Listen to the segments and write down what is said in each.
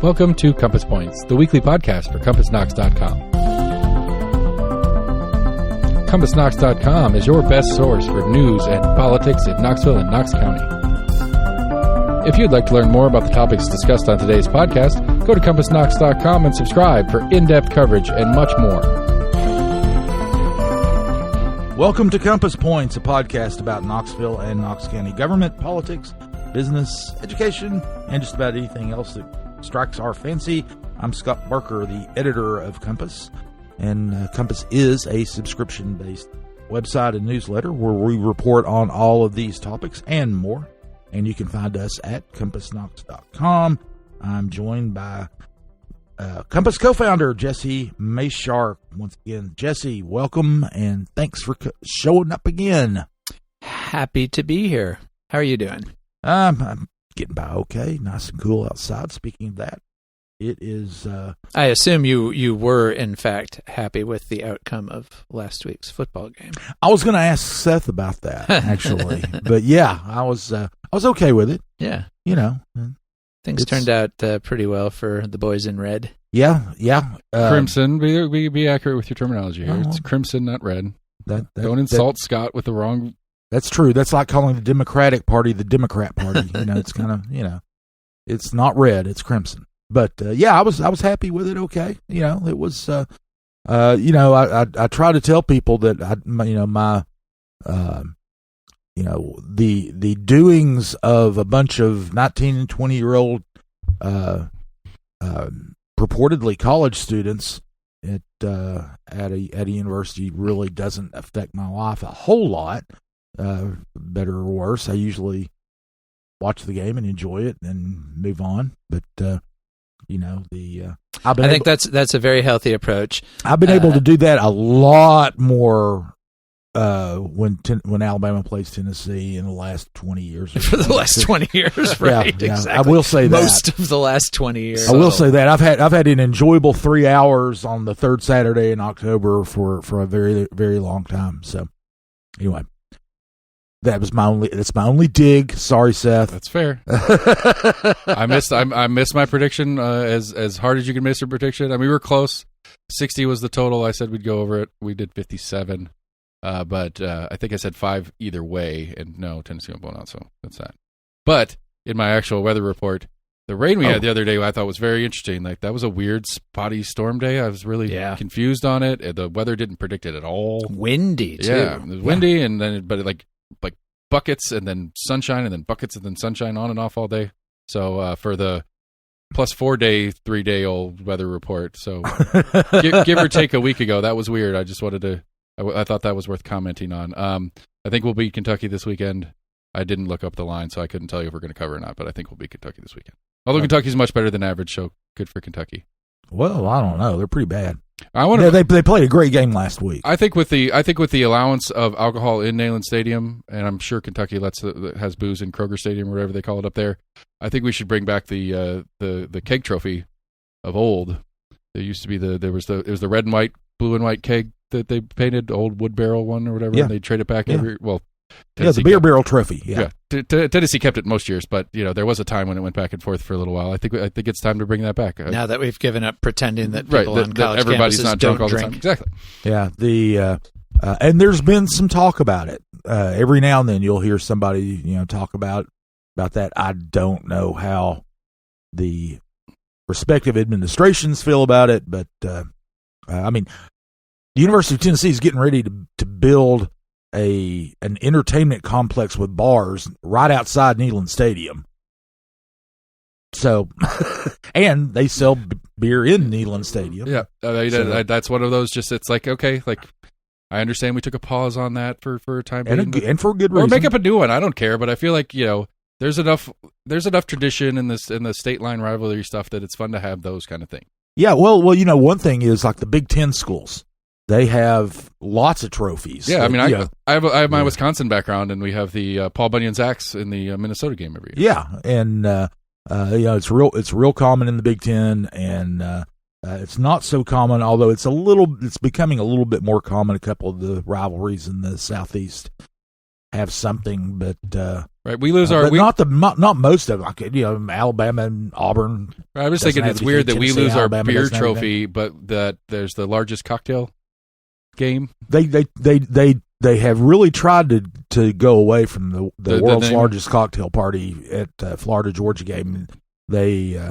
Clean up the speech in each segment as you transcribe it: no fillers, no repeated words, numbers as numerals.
Welcome to Compass Points, the weekly podcast for CompassKnox.com. CompassKnox.com is your best source for news and politics in Knoxville and Knox County. If you'd like to learn more about the topics discussed on today's podcast, go to CompassKnox.com and subscribe for in-depth coverage and much more. Welcome to Compass Points, a podcast about Knoxville and Knox County government, politics, business, education, and just about anything else that strikes our fancy. I'm Scott Barker, the editor of Compass, and Compass is a subscription-based website and newsletter where we report on all of these topics and more, and you can find us at CompassKnox.com. I'm joined by Compass co-founder Jesse Mayshark. Once again, Jesse, welcome, and thanks for showing up again. Happy to be here. How are you doing? I'm getting by okay. Nice and cool outside. Speaking of that, it is... I assume you were, in fact, happy with the outcome of last week's football game. I was going to ask Seth about that, actually. But yeah, I was okay with it. Yeah. You know. Things turned out pretty well for the boys in red. Yeah. Crimson, be accurate with your terminology here. It's crimson, not red. Don't insult Scott with the wrong... That's true. That's like calling the Democratic Party the Democrat Party. It's kind of, it's not red, it's crimson. But yeah, I was happy with it. Okay, it was. I try to tell people that the doings of a bunch of 19 and 20-year-old purportedly college students at a university really doesn't affect my life a whole lot. Better or worse, I usually watch the game and enjoy it and move on. But I think that's a very healthy approach. I've been able to do that a lot more when Alabama plays Tennessee in the last 20 years. For the last 20 years, right? Yeah, exactly. I will say that most of the last 20 years. I will say that I've had an enjoyable 3 hours on the third Saturday in October for a very, very long time. So anyway. That's my only dig. Sorry, Seth. That's fair. I missed my prediction as hard as you can miss your prediction. I mean, we were close. 60 was the total. I said we'd go over it. We did 57. But I think I said 5 either way. And no, Tennessee won't blow out, so that's that. But in my actual weather report, the rain we had the other day I thought was very interesting. Like, that was a weird, spotty storm day. I was really confused on it. The weather didn't predict it at all. Windy, too. Yeah, it was windy, and then like buckets and then sunshine and then buckets and then sunshine on and off all day. So for the plus 4 day, 3 day old weather report. So give or take a week ago, that was weird. I just wanted to, I thought that was worth commenting on. I think we'll beat Kentucky this weekend. I didn't look up the line, so I couldn't tell you if we're going to cover or not, but I think we'll beat Kentucky this weekend. Although Kentucky's much better than average, so good for Kentucky. Well, I don't know. They're pretty bad. They played a great game last week. I think with the allowance of alcohol in Neyland Stadium, and I'm sure Kentucky has booze in Kroger Stadium or whatever they call it up there. I think we should bring back the keg trophy of old. There used to be it was the red and white, blue and white keg that they painted, old wood barrel one or whatever. Yeah. And they trade it back every Tennessee the beer barrel trophy. Yeah. Tennessee kept it most years, but there was a time when it went back and forth for a little while. I think it's time to bring that back. Now that we've given up pretending that people on college everybody's campuses not drunk don't all the drink. time. Exactly. Yeah. And there's been some talk about it. Every now and then you'll hear somebody talk about that. I don't know how the respective administrations feel about it, but I mean, the University of Tennessee is getting ready to build an entertainment complex with bars right outside Neyland Stadium. So, and they sell beer in Neyland Stadium. Yeah, that's one of those. Just it's like, okay, like I understand we took a pause on that for a time being, and for a good reason. Or make up a new one. I don't care, but I feel like there's enough tradition in the state line rivalry stuff that it's fun to have those kind of things. Yeah, well, one thing is like the Big Ten schools. They have lots of trophies. Yeah, I mean, I have my Wisconsin background, and we have the Paul Bunyan's axe in the Minnesota game every year. Yeah, and it's real common in the Big Ten, and it's not so common, although it's becoming a little bit more common. A couple of the rivalries in the Southeast have something, but right. We lose our not most of them. Like, Alabama and Auburn. I was thinking it's weird that we Tennessee, lose Alabama our beer doesn't have trophy, but that there's the largest cocktail game. They have really tried to go away from the world's largest cocktail party at Florida Georgia game. They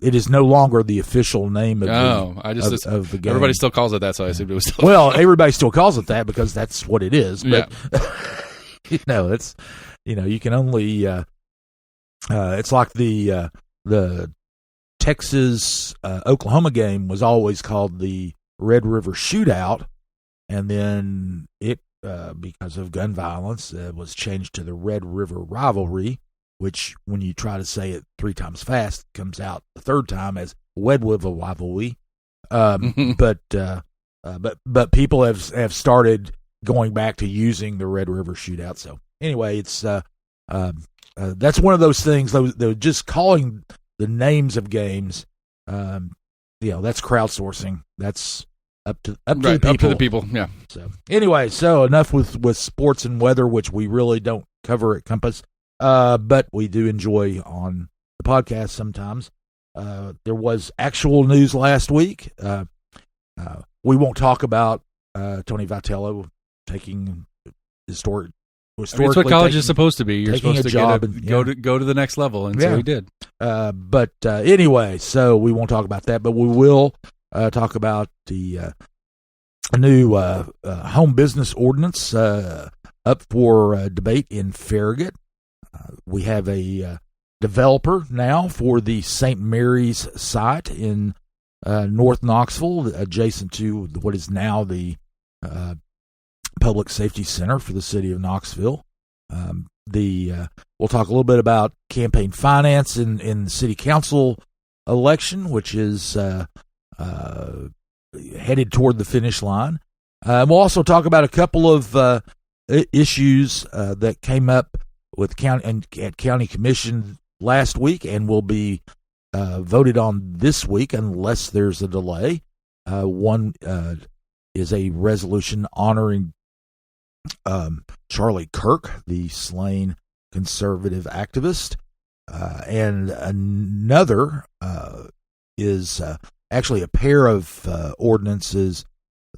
it is no longer the official name of of the game. Everybody still calls it that, so I assumed it was still. Well, everybody still calls it that because that's what it is. But it's you can only it's like the Texas Oklahoma game was always called the Red River Shootout, and then it because of gun violence was changed to the Red River Rivalry, which when you try to say it 3 times fast comes out the third time as Red River Rivalry. But people have started going back to using the Red River Shootout. So anyway, it's that's one of those things. They're just calling the names of games. That's crowdsourcing. That's up to the people. Up to the people. Yeah. So anyway, enough with sports and weather, which we really don't cover at Compass, but we do enjoy on the podcast sometimes. There was actual news last week. We won't talk about Tony Vitello taking historically. It's what college is supposed to be. You're supposed to go to the next level, and so he did. But anyway, so we won't talk about that, but we will talk about the new home business ordinance up for debate in Farragut. We have a developer now for the St. Mary's site in North Knoxville, adjacent to what is now the Public Safety Center for the city of Knoxville. We'll talk a little bit about campaign finance in the city council election, which is headed toward the finish line. We'll also talk about a couple of issues that came up with county commission last week and will be voted on this week unless there's a delay. One is a resolution honoring Charlie Kirk, the slain conservative activist, and another is actually a pair of ordinances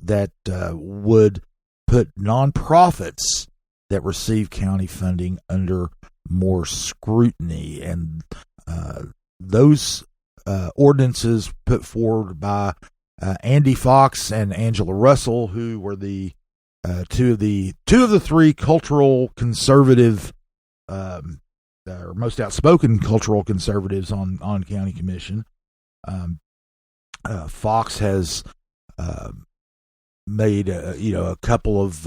that would put nonprofits that receive county funding under more scrutiny, and those ordinances put forward by Andy Fox and Angela Russell, who were the two of the 3 cultural conservative, or most outspoken cultural conservatives on county commission. Fox has made a couple of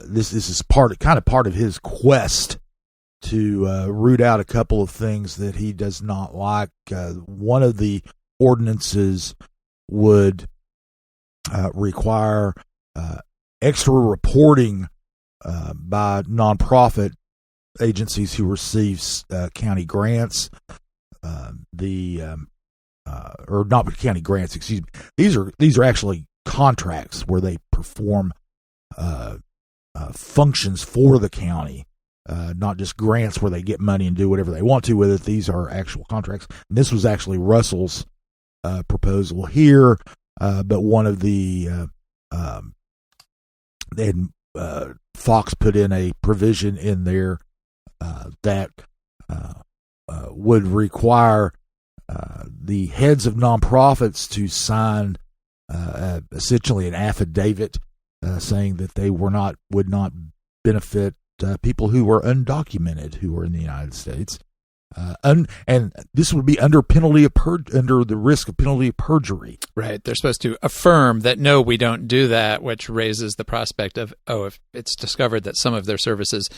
this is part of his quest to root out a couple of things that he does not like. One of the ordinances would require extra reporting by nonprofit agencies who receive county grants. Or not county grants, excuse me. These are actually contracts where they perform functions for the county, not just grants where they get money and do whatever they want to with it. These are actual contracts. And this was actually Russell's proposal here, but one of the Fox put in a provision in there that would require the heads of nonprofits to sign essentially an affidavit saying that they would not benefit people who were undocumented who were in the United States, and this would be under the risk of penalty of perjury. Right, they're supposed to affirm that no, we don't do that, which raises the prospect of if it's discovered that some of their services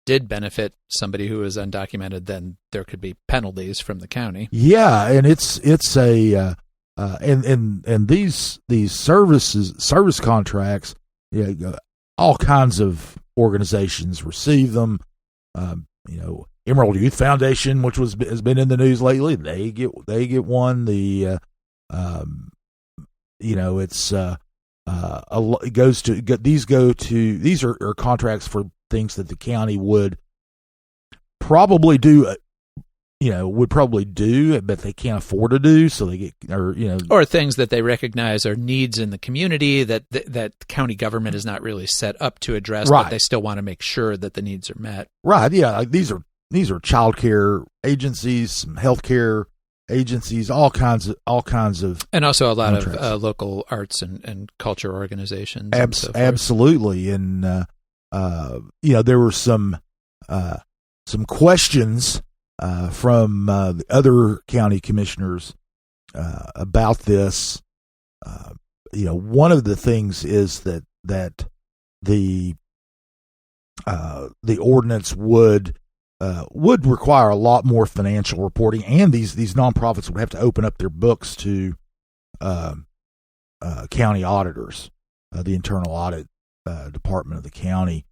did benefit somebody who is undocumented, then there could be penalties from the county. Yeah, and it's a and these service contracts, all kinds of organizations receive them. Emerald Youth Foundation, which has been in the news lately, they get one. It's these are contracts for things that the county would probably do. Would probably do, but they can't afford to do, so they get, or things that they recognize are needs in the community that county government is not really set up to address, right. But they still want to make sure that the needs are met. Right? Yeah, like these are child care agencies, some healthcare agencies, all kinds of, and also a lot contracts. of local arts and culture organizations. Absolutely, and there were some questions from the other county commissioners about this. One of the things is that the ordinance would require a lot more financial reporting, and these nonprofits would have to open up their books to county auditors, the internal audit department of the county.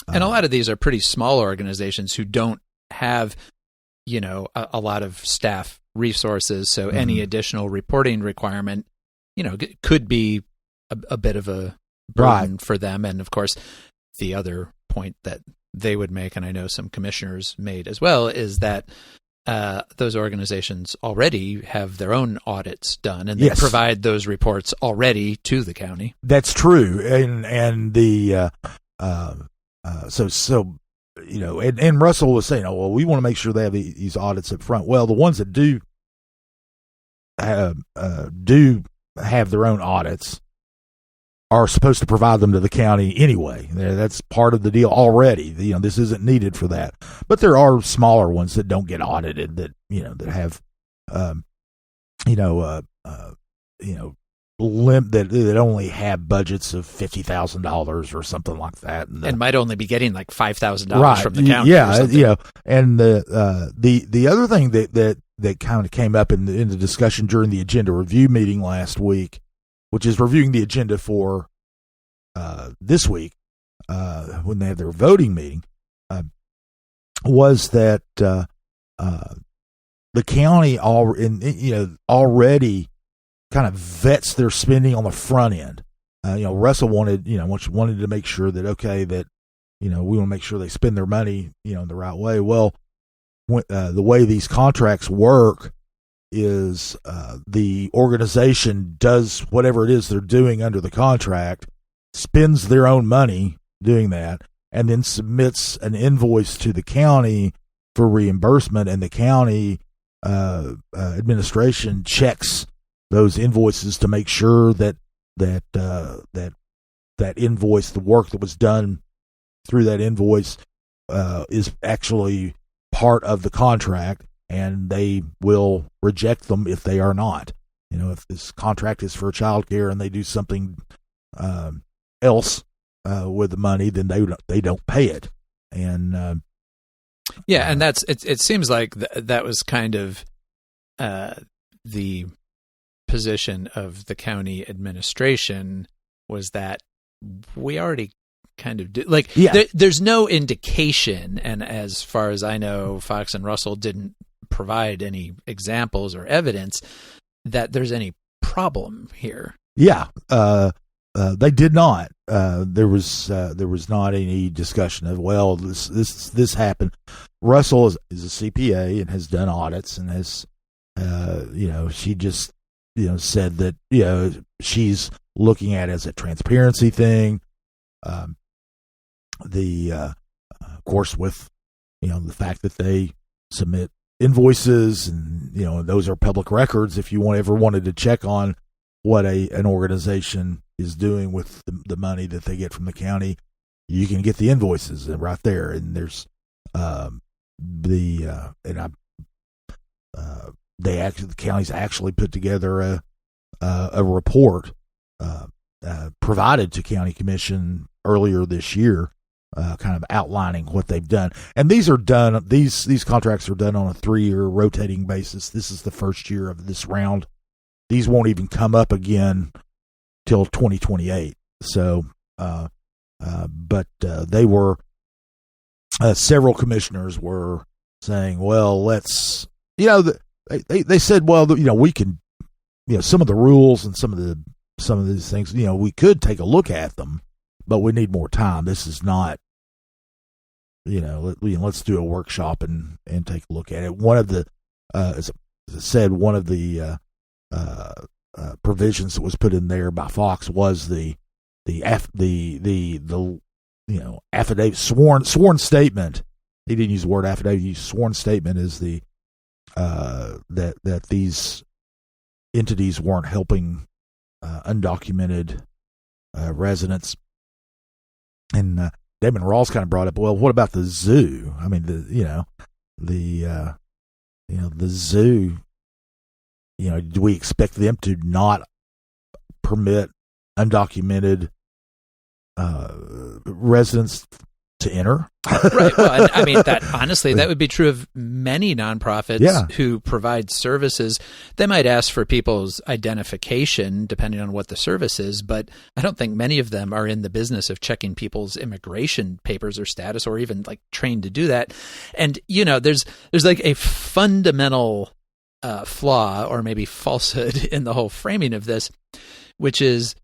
And a lot of these are pretty small organizations who don't have a lot of staff resources, so mm-hmm. any additional reporting requirement, could be a bit of a burden right. for them. And of course, the other point that they would make, and I know some commissioners made as well, is that those organizations already have their own audits done, and they yes. provide those reports already to the county. That's true, and the and Russell was saying, well, we want to make sure they have these audits up front. Well, the ones that do have their own audits are supposed to provide them to the county anyway. That's part of the deal already. This isn't needed for that. But there are smaller ones that don't get audited that have that only have budgets of $50,000 or something like that, and might only be getting like $5,000 right. from the county. Yeah. And the other thing that kind of came up in the discussion during the agenda review meeting last week, which is reviewing the agenda for this week when they have their voting meeting, was that the county already kind of vets their spending on the front end. Russell wanted to make sure that we want to make sure they spend their money in the right way. Well, the way these contracts work is the organization does whatever it is they're doing under the contract, spends their own money doing that, and then submits an invoice to the county for reimbursement, and the county administration checks those invoices to make sure that invoice, the work that was done through that invoice, is actually part of the contract, and they will reject them if they are not. If this contract is for child care and they do something else with the money, then they don't pay it. And and that's it seems like that was kind of the position of the county administration, was that we already kind of do, there's no indication, and as far as I know, Fox and Russell didn't provide any examples or evidence that there's any problem here. They did not. There was not any discussion of, well, this happened. Russell is a CPA and has done audits, and has she just said that she's looking at it as a transparency thing. Of course, with the fact that they submit invoices, and those are public records. If you ever wanted to check on what an organization is doing with the money that they get from the county, you can get the invoices right there. And there's the county's actually put together a report provided to county commission earlier this year, kind of outlining what they've done. And these are done. These contracts are done on a 3-year rotating basis. This is the first year of this round. These won't even come up again till 2028. So, but they were several commissioners were saying, well, let's they said, well, we can, some of the rules and some of the some of these things. We could take a look at them, but we need more time. This is not, let's do a workshop and take a look at it. One of the, as I said, one of the provisions that was put in there by Fox was the affidavit, sworn statement. He didn't use the word affidavit. He used sworn statement is the that these entities weren't helping undocumented residents. And Damon Rawls kind of brought up, well, what about the zoo? I mean, the zoo. Do we expect them to not permit undocumented residents to enter? Right. Well, I mean, that honestly, that would be true of many nonprofits who provide services. They might ask for people's identification depending on what the service is, but I don't think many of them are in the business of checking people's immigration papers or status, or even like trained to do that. And there's like a fundamental flaw, or maybe falsehood, in the whole framing of this, which is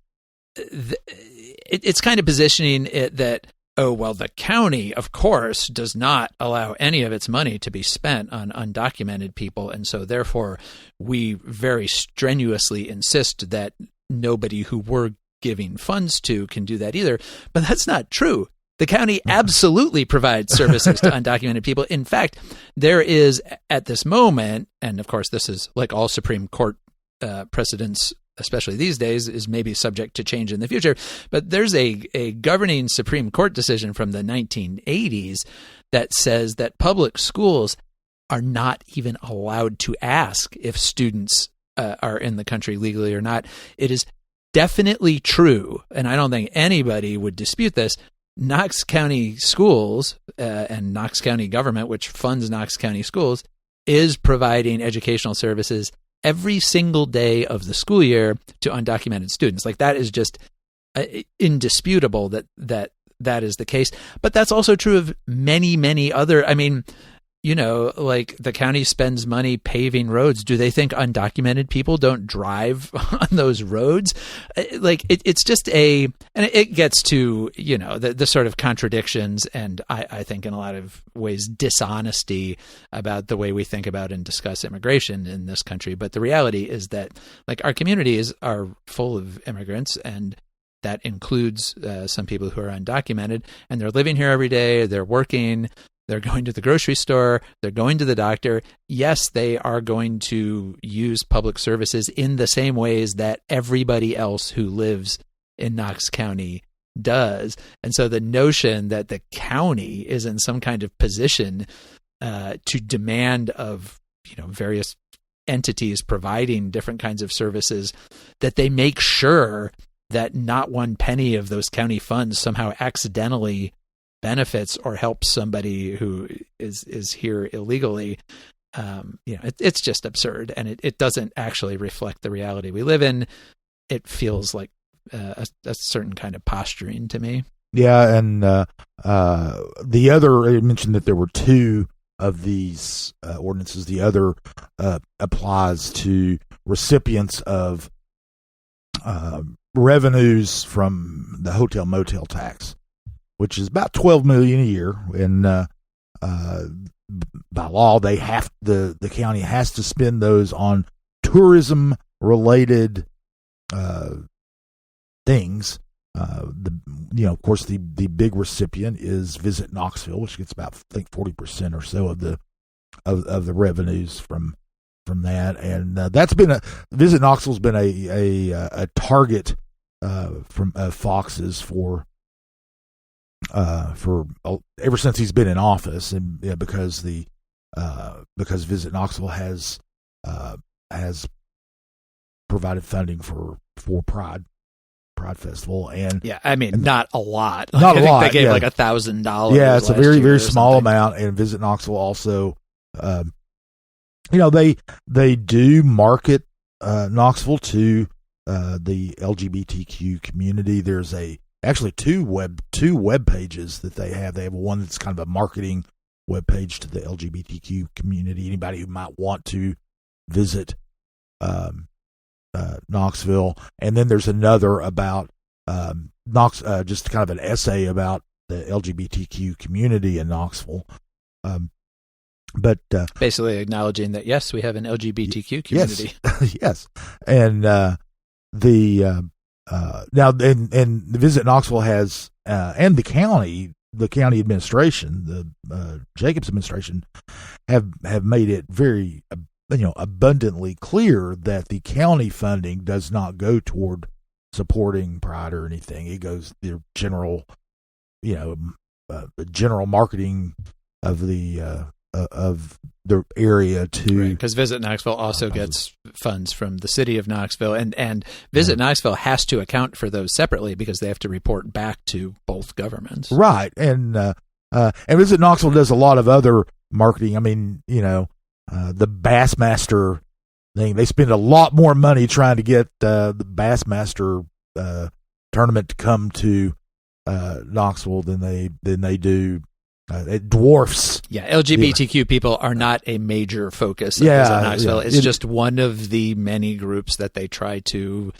it's kind of positioning it that, oh, well, the county, of course, does not allow any of its money to be spent on undocumented people. And so therefore, we very strenuously insist that nobody who we're giving funds to can do that either. But that's not true. The county absolutely provides services to undocumented people. In fact, there is at this moment, and of course, this is like all Supreme Court precedents, especially these days, is maybe subject to change in the future. But there's a governing Supreme Court decision from the 1980s that says that public schools are not even allowed to ask if students are in the country legally or not. It is definitely true, and I don't think anybody would dispute this. Knox County schools and Knox County government, which funds Knox County schools, is providing educational services every single day of the school year to undocumented students. Like, that is just indisputable that is the case. But that's also true of many, many other, I mean, like the county spends money paving roads. Do they think undocumented people don't drive on those roads? Like, it's just and it gets to, the sort of contradictions and I think in a lot of ways dishonesty about the way we think about and discuss immigration in this country. But the reality is that, like, our communities are full of immigrants, and that includes some people who are undocumented, and they're living here every day. They're working. They're going to the grocery store. They're going to the doctor. Yes, they are going to use public services in the same ways that everybody else who lives in Knox County does. And so the notion that the county is in some kind of position to demand of various entities providing different kinds of services that they make sure that not one penny of those county funds somehow accidentally benefits or helps somebody who is here illegally, it's just absurd, and it doesn't actually reflect the reality we live in. It feels like a certain kind of posturing to me. Yeah, and the other, I mentioned that there were two of these ordinances. The other applies to recipients of revenues from the hotel motel tax, which is about $12 million a year, and by law, the county has to spend those on tourism related things. Of course, the big recipient is Visit Knoxville, which gets about, I think, 40% or so of the revenues from that, and that's been Visit Knoxville's been a target from Fox's for ever since he's been in office, and because Visit Knoxville has provided funding for Pride Festival, and not a lot. Not a lot. They gave like $1,000. Yeah, it's a very, very small amount. And Visit Knoxville also, they do market Knoxville to the LGBTQ community. There's actually two web pages that they have. They have one that's kind of a marketing web page to the LGBTQ community. Anybody who might want to visit Knoxville, and then there's another about just kind of an essay about the LGBTQ community in Knoxville. But basically acknowledging that yes, we have an LGBTQ community. Yes, and now and the Visit Knoxville has and the county administration, the Jacobs administration, have made it very abundantly clear that the county funding does not go toward supporting Pride or anything. It goes the general marketing of the area to, because Visit Knoxville also gets funds from the city of Knoxville, and Visit Knoxville has to account for those separately because they have to report back to both governments. Right, and Visit Knoxville does a lot of other marketing. I mean, the Bassmaster thing, they spend a lot more money trying to get the Bassmaster tournament to come to Knoxville than they do. It dwarfs. Yeah, LGBTQ people are not a major focus of Visit Knoxville. It's just one of the many groups that they try to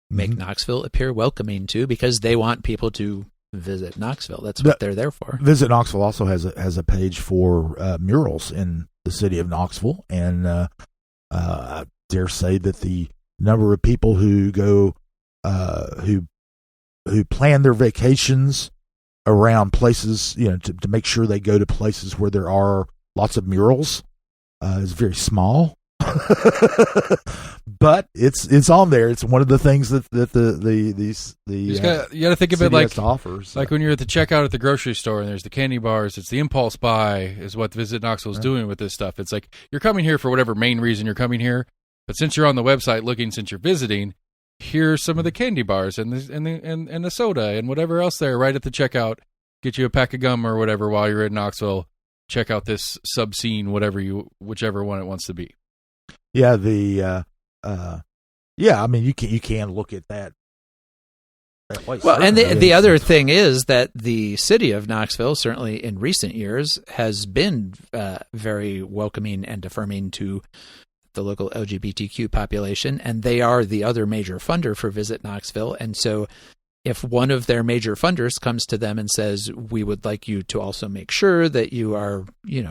make Knoxville appear welcoming to, because they want people to visit Knoxville. That's what they're there for. Visit Knoxville also has a page for murals in the city of Knoxville, and I dare say that the number of people who go who plan their vacations around places, to make sure they go to places where there are lots of murals, is very small. But it's on there. It's one of the things that you got to think of it like offers. Like when you're at the checkout at the grocery store and there's the candy bars. It's the impulse buy is what Visit Knoxville is doing with this stuff. It's like you're coming here for whatever main reason you're coming here, but since you're on the website looking, since you're visiting, here's some of the candy bars and the soda and whatever else there right at the checkout. Get you a pack of gum or whatever while you're in Knoxville. Check out this sub scene, whichever one it wants to be. Yeah, I mean, you can look at that way. Well, and the other thing is that the city of Knoxville, certainly in recent years, has been very welcoming and affirming to the local LGBTQ population, and they are the other major funder for Visit Knoxville. And so if one of their major funders comes to them and says, we would like you to also make sure that you are,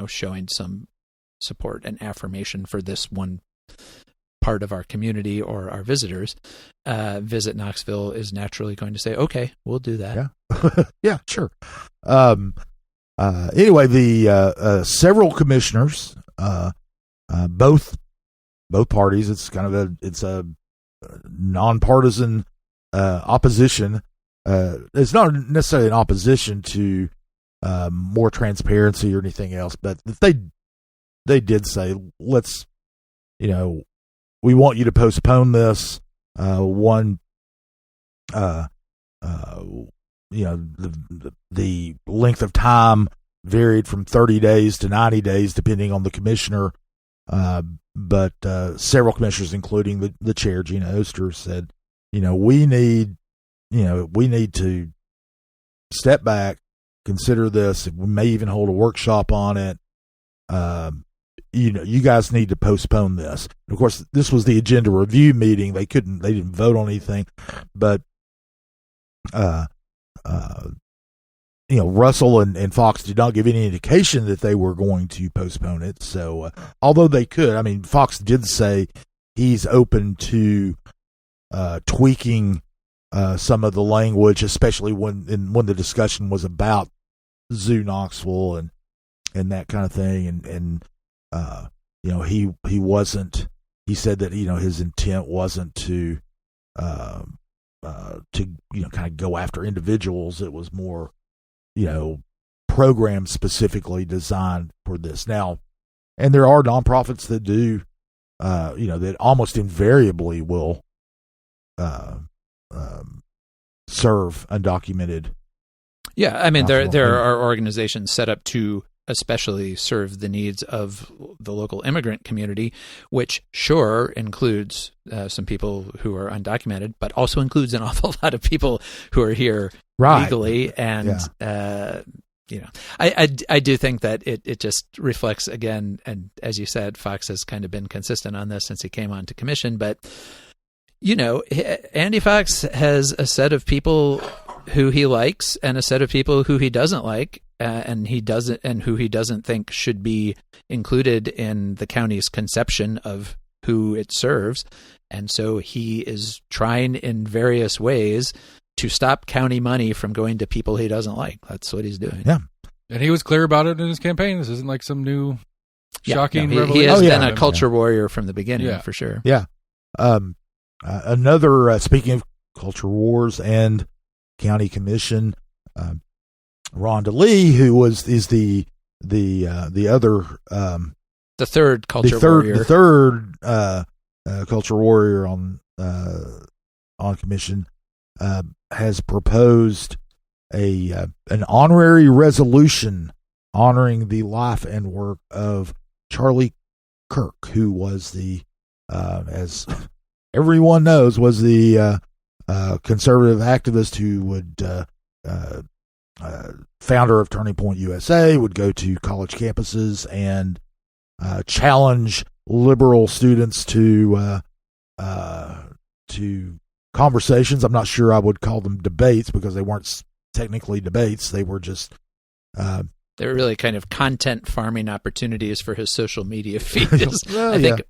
showing some support and affirmation for this one part of our community or our visitors, Visit Knoxville is naturally going to say, okay, we'll do that. Yeah. Yeah, sure. Anyway, the several commissioners, both parties, it's a nonpartisan opposition. It's not necessarily an opposition to more transparency or anything else, but they did say, let's, we want you to postpone this. The length of time varied from 30 days to 90 days, depending on the commissioner. But several commissioners, including the chair, Gina Oster, said, we need to step back, consider this. We may even hold a workshop on it. You guys need to postpone this. And of course, this was the agenda review meeting. They didn't vote on anything, but Russell and Fox did not give any indication that they were going to postpone it. So, although they could, I mean, Fox did say he's open to tweaking some of the language, especially when the discussion was about Zoo Knoxville and that kind of thing. And he wasn't. He said that his intent wasn't to kind of go after individuals. It was more programs specifically designed for this. Now, and there are nonprofits that do that almost invariably will serve undocumented. Yeah, I mean there are organizations set up to especially serve the needs of the local immigrant community, which sure includes some people who are undocumented, but also includes an awful lot of people who are here legally. And I do think that it just reflects again, and as you said, Fox has kind of been consistent on this since he came on to commission, but Andy Fox has a set of people who he likes and a set of people who he doesn't like, and who he doesn't think should be included in the county's conception of who it serves. And so he is trying in various ways to stop county money from going to people he doesn't like. That's what he's doing. Yeah. And he was clear about it in his campaign. This isn't like some new shocking revelation. He has been a culture warrior from the beginning, for sure. Yeah. Another, speaking of culture wars and county commission, Rhonda Lee, who is the other, the third culture warrior. The third culture warrior on commission, has proposed an honorary resolution honoring the life and work of Charlie Kirk, who was as everyone knows, was the conservative activist who would founder of Turning Point USA, would go to college campuses and challenge liberal students to conversations. I'm not sure I would call them debates, because they weren't technically debates. They were just they were really kind of content farming opportunities for his social media feed. I think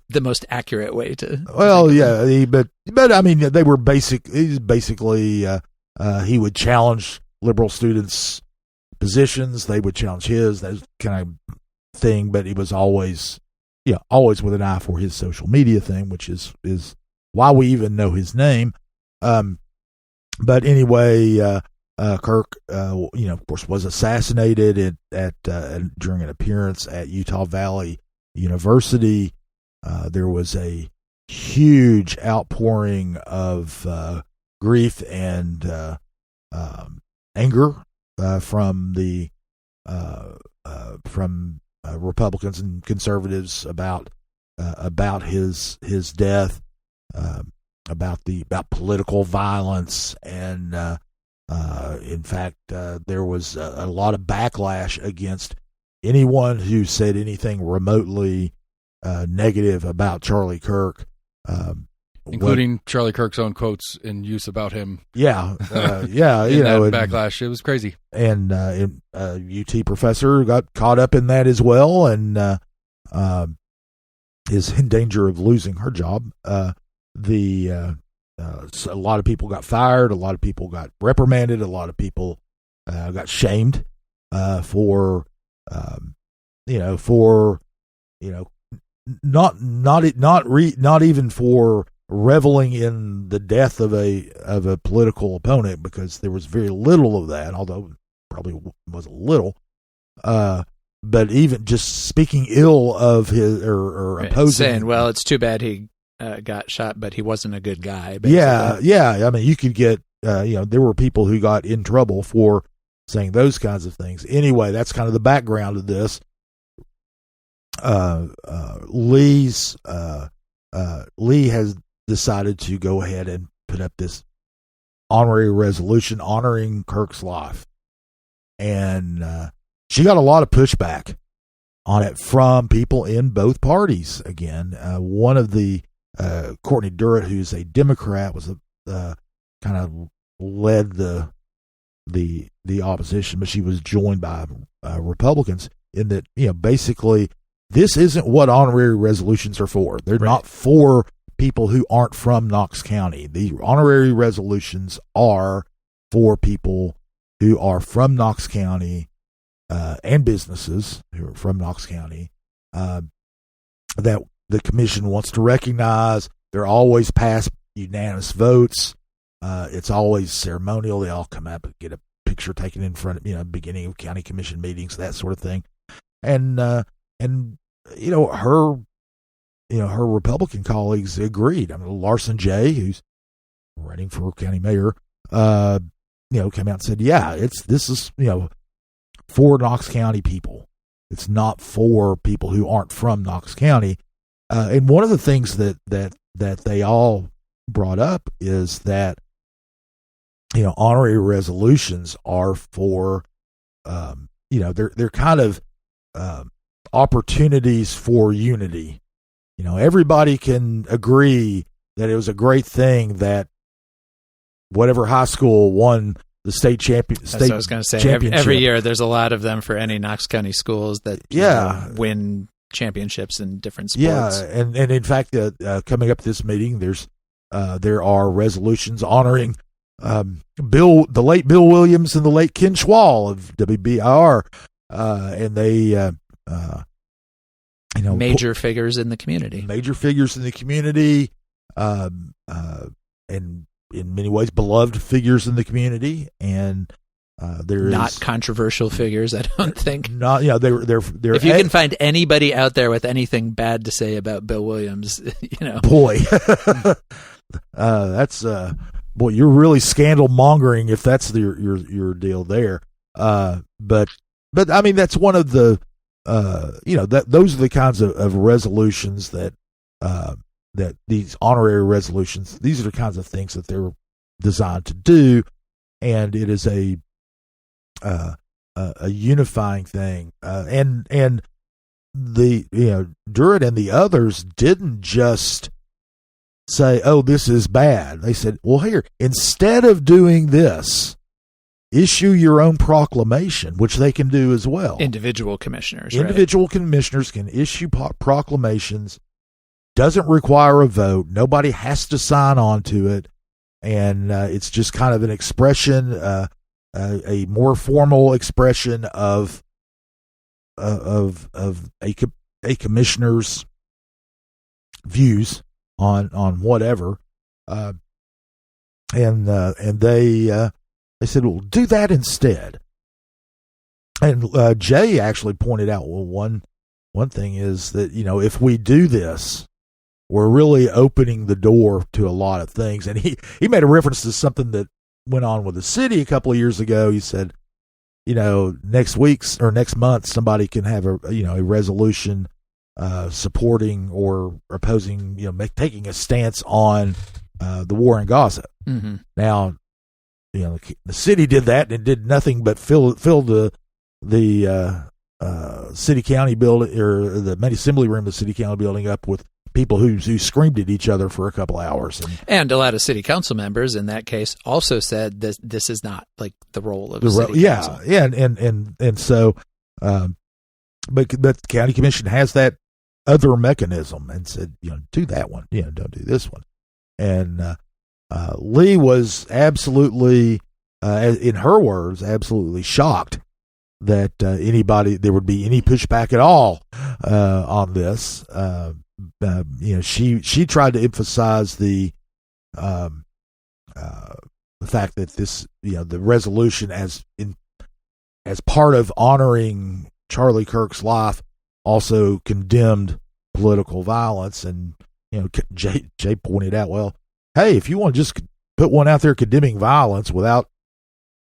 the most accurate way to. Well, yeah, but I mean, they were basically he would challenge liberal students' positions. They would challenge his, that kind of thing. But he was always with an eye for his social media thing, which is why we even know his name. But anyway, Kirk, of course, was assassinated during an appearance at Utah Valley University. There was a huge outpouring of grief and anger from Republicans and conservatives about his death, about political violence, and in fact, there was a lot of backlash against anyone who said anything remotely negative about Charlie Kirk, including Charlie Kirk's own quotes in use about him. Yeah, backlash. It was crazy. And UT professor got caught up in that as well, and is in danger of losing her job. So a lot of people got fired. A lot of people got reprimanded. A lot of people got shamed for not even for reveling in the death of a political opponent, because there was very little of that, although probably was a little. But even just speaking ill of his or opposing, saying, "Well, it's too bad he got shot, but he wasn't a good guy." Basically. Yeah. I mean, you could get there were people who got in trouble for saying those kinds of things. Anyway, that's kind of the background of this. Lee has decided to go ahead and put up this honorary resolution honoring Kirk's life, and she got a lot of pushback on it from people in both parties. Again, one of the Courtney Durrett, who's a Democrat, was kind of led the opposition, but she was joined by Republicans in that, basically this isn't what honorary resolutions are for. They're not for people who aren't from Knox County. The honorary resolutions are for people who are from Knox County and businesses who are from Knox County that the commission wants to recognize. They're always passed unanimous votes. It's always ceremonial. They all come up and get a picture taken in front of, beginning of county commission meetings, that sort of thing. And her Republican colleagues agreed. I mean, Larson J., who's running for county mayor, came out and said, this is for Knox County people. It's not for people who aren't from Knox County. And one of the things that they all brought up is that, honorary resolutions are for, they're kind of opportunities for unity. Everybody can agree that it was a great thing that whatever high school won the state champion. That's what I was going to say. Every year, there's a lot of them for any Knox County schools that win championships in different sports. Yeah, and in fact, coming up to this meeting, there are resolutions honoring the late Bill Williams and the late Ken Schwall of WBIR, and they major figures in the community. Major figures in the community, and in many ways beloved figures in the community, and they're not controversial figures. I don't think. Not they're. If you can find anybody out there with anything bad to say about Bill Williams, boy, that's boy, you're really scandal mongering if that's your deal there. But I mean that's one of the those are the kinds of resolutions that these honorary resolutions, these are the kinds of things that they're designed to do, and it is a unifying thing. And the Durrett and the others didn't just say, "Oh, this is bad." They said, "Well, here, instead of doing this, issue your own proclamation," which they can do as well. Individual commissioners can issue proclamations. Doesn't require a vote. Nobody has to sign on to it, and it's just kind of an expression, a more formal expression of a commissioner's views on whatever, and they said, "Well, do that instead." And Jay actually pointed out, well, one thing is that if we do this, we're really opening the door to a lot of things. And he made a reference to something that went on with the city a couple of years ago. He said, next month, somebody can have a resolution supporting or opposing, taking a stance on the war in Gaza. Mm-hmm. Now, the city did that and it did nothing but fill the city county building, or the main assembly room of the city county building, up with people who screamed at each other for a couple hours, and a lot of city council members in that case also said this is not like the role of the city council. and so, but the county commission has that other mechanism and said, do that one, don't do this one, and Lee was absolutely, in her words, absolutely shocked that there would be any pushback at all on this. She tried to emphasize the fact that this, the resolution as part of honoring Charlie Kirk's life also condemned political violence. And Jay pointed out, well, hey, if you want to just put one out there condemning violence without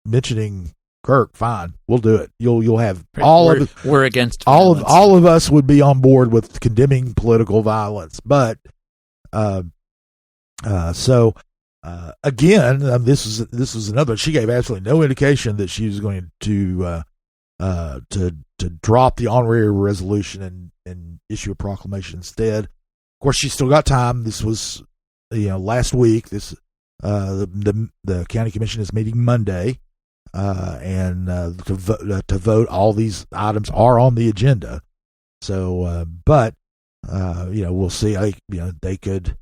mentioning Kirk, fine, we'll do it. You'll have we're against violence. all of us would be on board with condemning political violence, but again, this was another. She gave absolutely no indication that she was going to drop the honorary resolution and issue a proclamation instead. Of course, she's still got time. This was last week. This the county commission is meeting Monday. And to vote, all these items are on the agenda. So, but we'll see. They could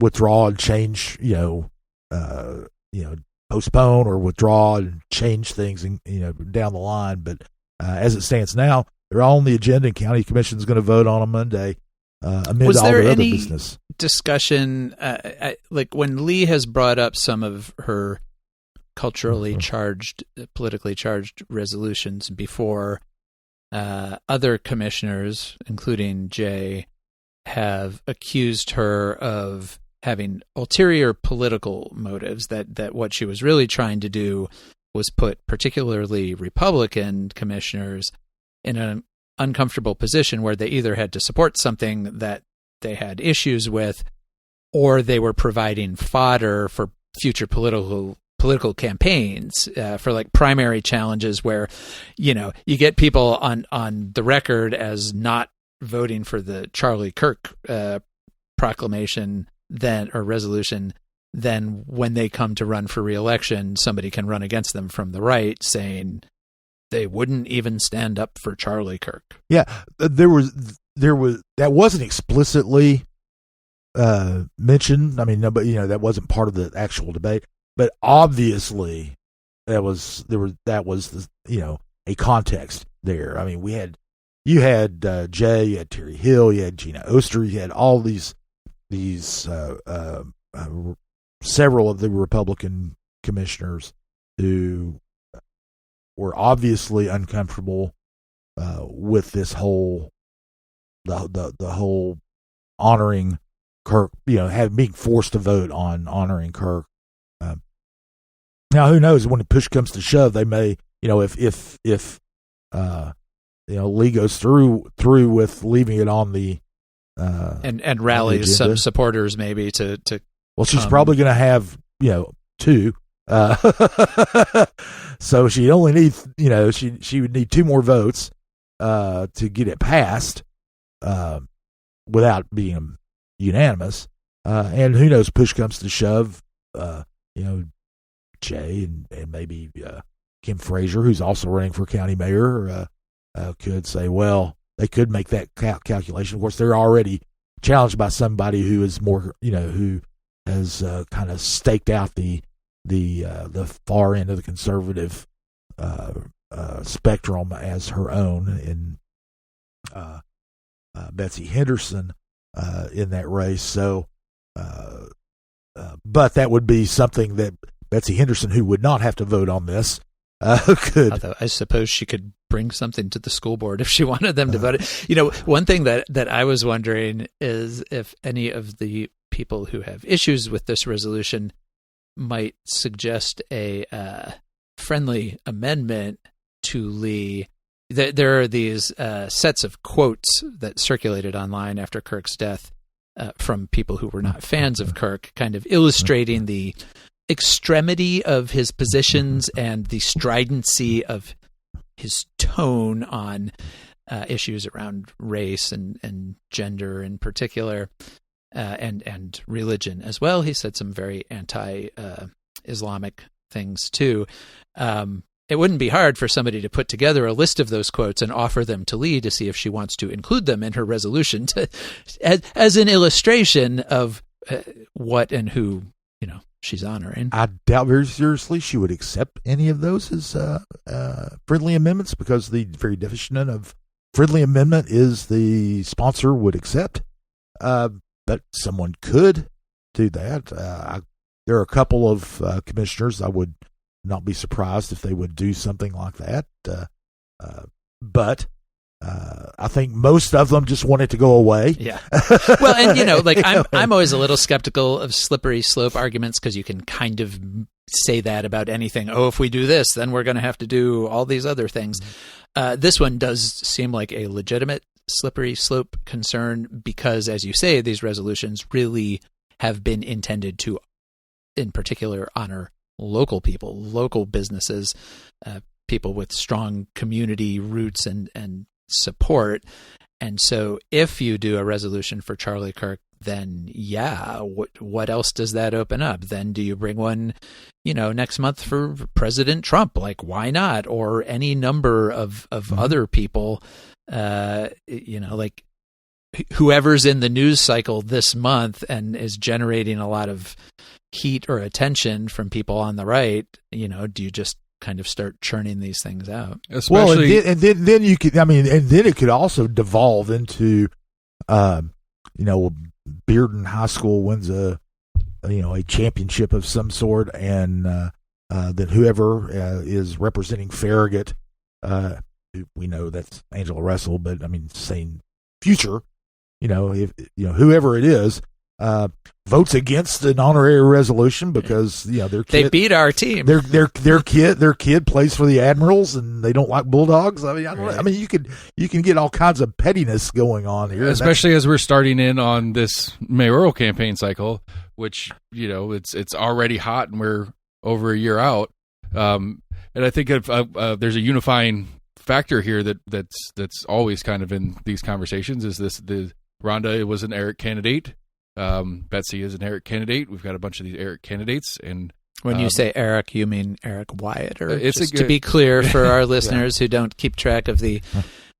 withdraw and change. Postpone or withdraw and change things, down the line. But as it stands now, they're all on the agenda, and county commission is going to vote on them Monday. Amid all the other business. Discussion, like when Lee has brought up some of her culturally charged, politically charged resolutions before, other commissioners, including Jay, have accused her of having ulterior political motives, that what she was really trying to do was put particularly Republican commissioners in an uncomfortable position where they either had to support something that they had issues with, or they were providing fodder for future political campaigns, for like primary challenges where, you get people on the record as not voting for the Charlie Kirk proclamation then or resolution, then when they come to run for re-election, somebody can run against them from the right saying they wouldn't even stand up for Charlie Kirk. Yeah, there was that wasn't explicitly mentioned. I mean, no, but that wasn't part of the actual debate. But obviously, that was a context there. I mean, you had Jay, you had Terry Hill, you had Gina Oster, you had all these several of the Republican commissioners who were obviously uncomfortable with this whole the whole honoring Kirk, being forced to vote on honoring Kirk. Now, who knows? When the push comes to shove, they may, if Lee goes through with leaving it on the and rallies some supporters maybe to. Well, she's probably going to have two. So she only needs she would need two more votes to get it passed without being unanimous. And who knows? Push comes to shove. Jay and maybe Kim Frazier, who's also running for county mayor, could say, well, they could make that calculation. Of course, they're already challenged by somebody who is more, who has kind of staked out the far end of the conservative spectrum as her own in Betsy Henderson in that race. So, but that would be something that Betsy Henderson, who would not have to vote on this, could. Although I suppose she could bring something to the school board if she wanted them to vote it. One thing that I was wondering is if any of the people who have issues with this resolution might suggest a friendly amendment to Lee. There are these sets of quotes that circulated online after Kirk's death from people who were not fans of Kirk, kind of illustrating the extremity of his positions and the stridency of his tone on issues around race and gender in particular, and religion as well. He said some very anti-Islamic things too. It wouldn't be hard for somebody to put together a list of those quotes and offer them to Lee to see if she wants to include them in her resolution as an illustration of what and who she's honoring. I doubt very seriously she would accept any of those as friendly amendments, because the very definition of friendly amendment is the sponsor would accept. But someone could do that. There are a couple of commissioners I would not be surprised if they would do something like that. But I think most of them just want it to go away. Yeah. Well, and I'm always a little skeptical of slippery slope arguments, because you can kind of say that about anything. Oh, if we do this, then we're going to have to do all these other things. This one does seem like a legitimate slippery slope concern, because, as you say, these resolutions really have been intended to, in particular, honor local people, local businesses, people with strong community roots and support. And so if you do a resolution for Charlie Kirk, then what else does that open up? Then do you bring one, next month for President Trump? Like, why not? Or any number of other people, like whoever's in the news cycle this month and is generating a lot of heat or attention from people on the right, do you just kind of start churning these things out? Especially, and then you could, and then it could also devolve into, Bearden High School wins a championship of some sort, and then whoever is representing Farragut, we know that's Angela Russell, but saying future, if whoever it is, votes against an honorary resolution because their kid, they beat our team. Their kid plays for the Admirals and they don't like Bulldogs. You can get all kinds of pettiness going on here, especially as we're starting in on this mayoral campaign cycle, which it's already hot and we're over a year out. And I think if there's a unifying factor here that's always kind of in these conversations is the Rhonda was an Eric candidate. Betsy is an Eric candidate. We've got a bunch of these Eric candidates, and when you say Eric, you mean Eric Wyatt, or it's just to be clear for our listeners who don't keep track of the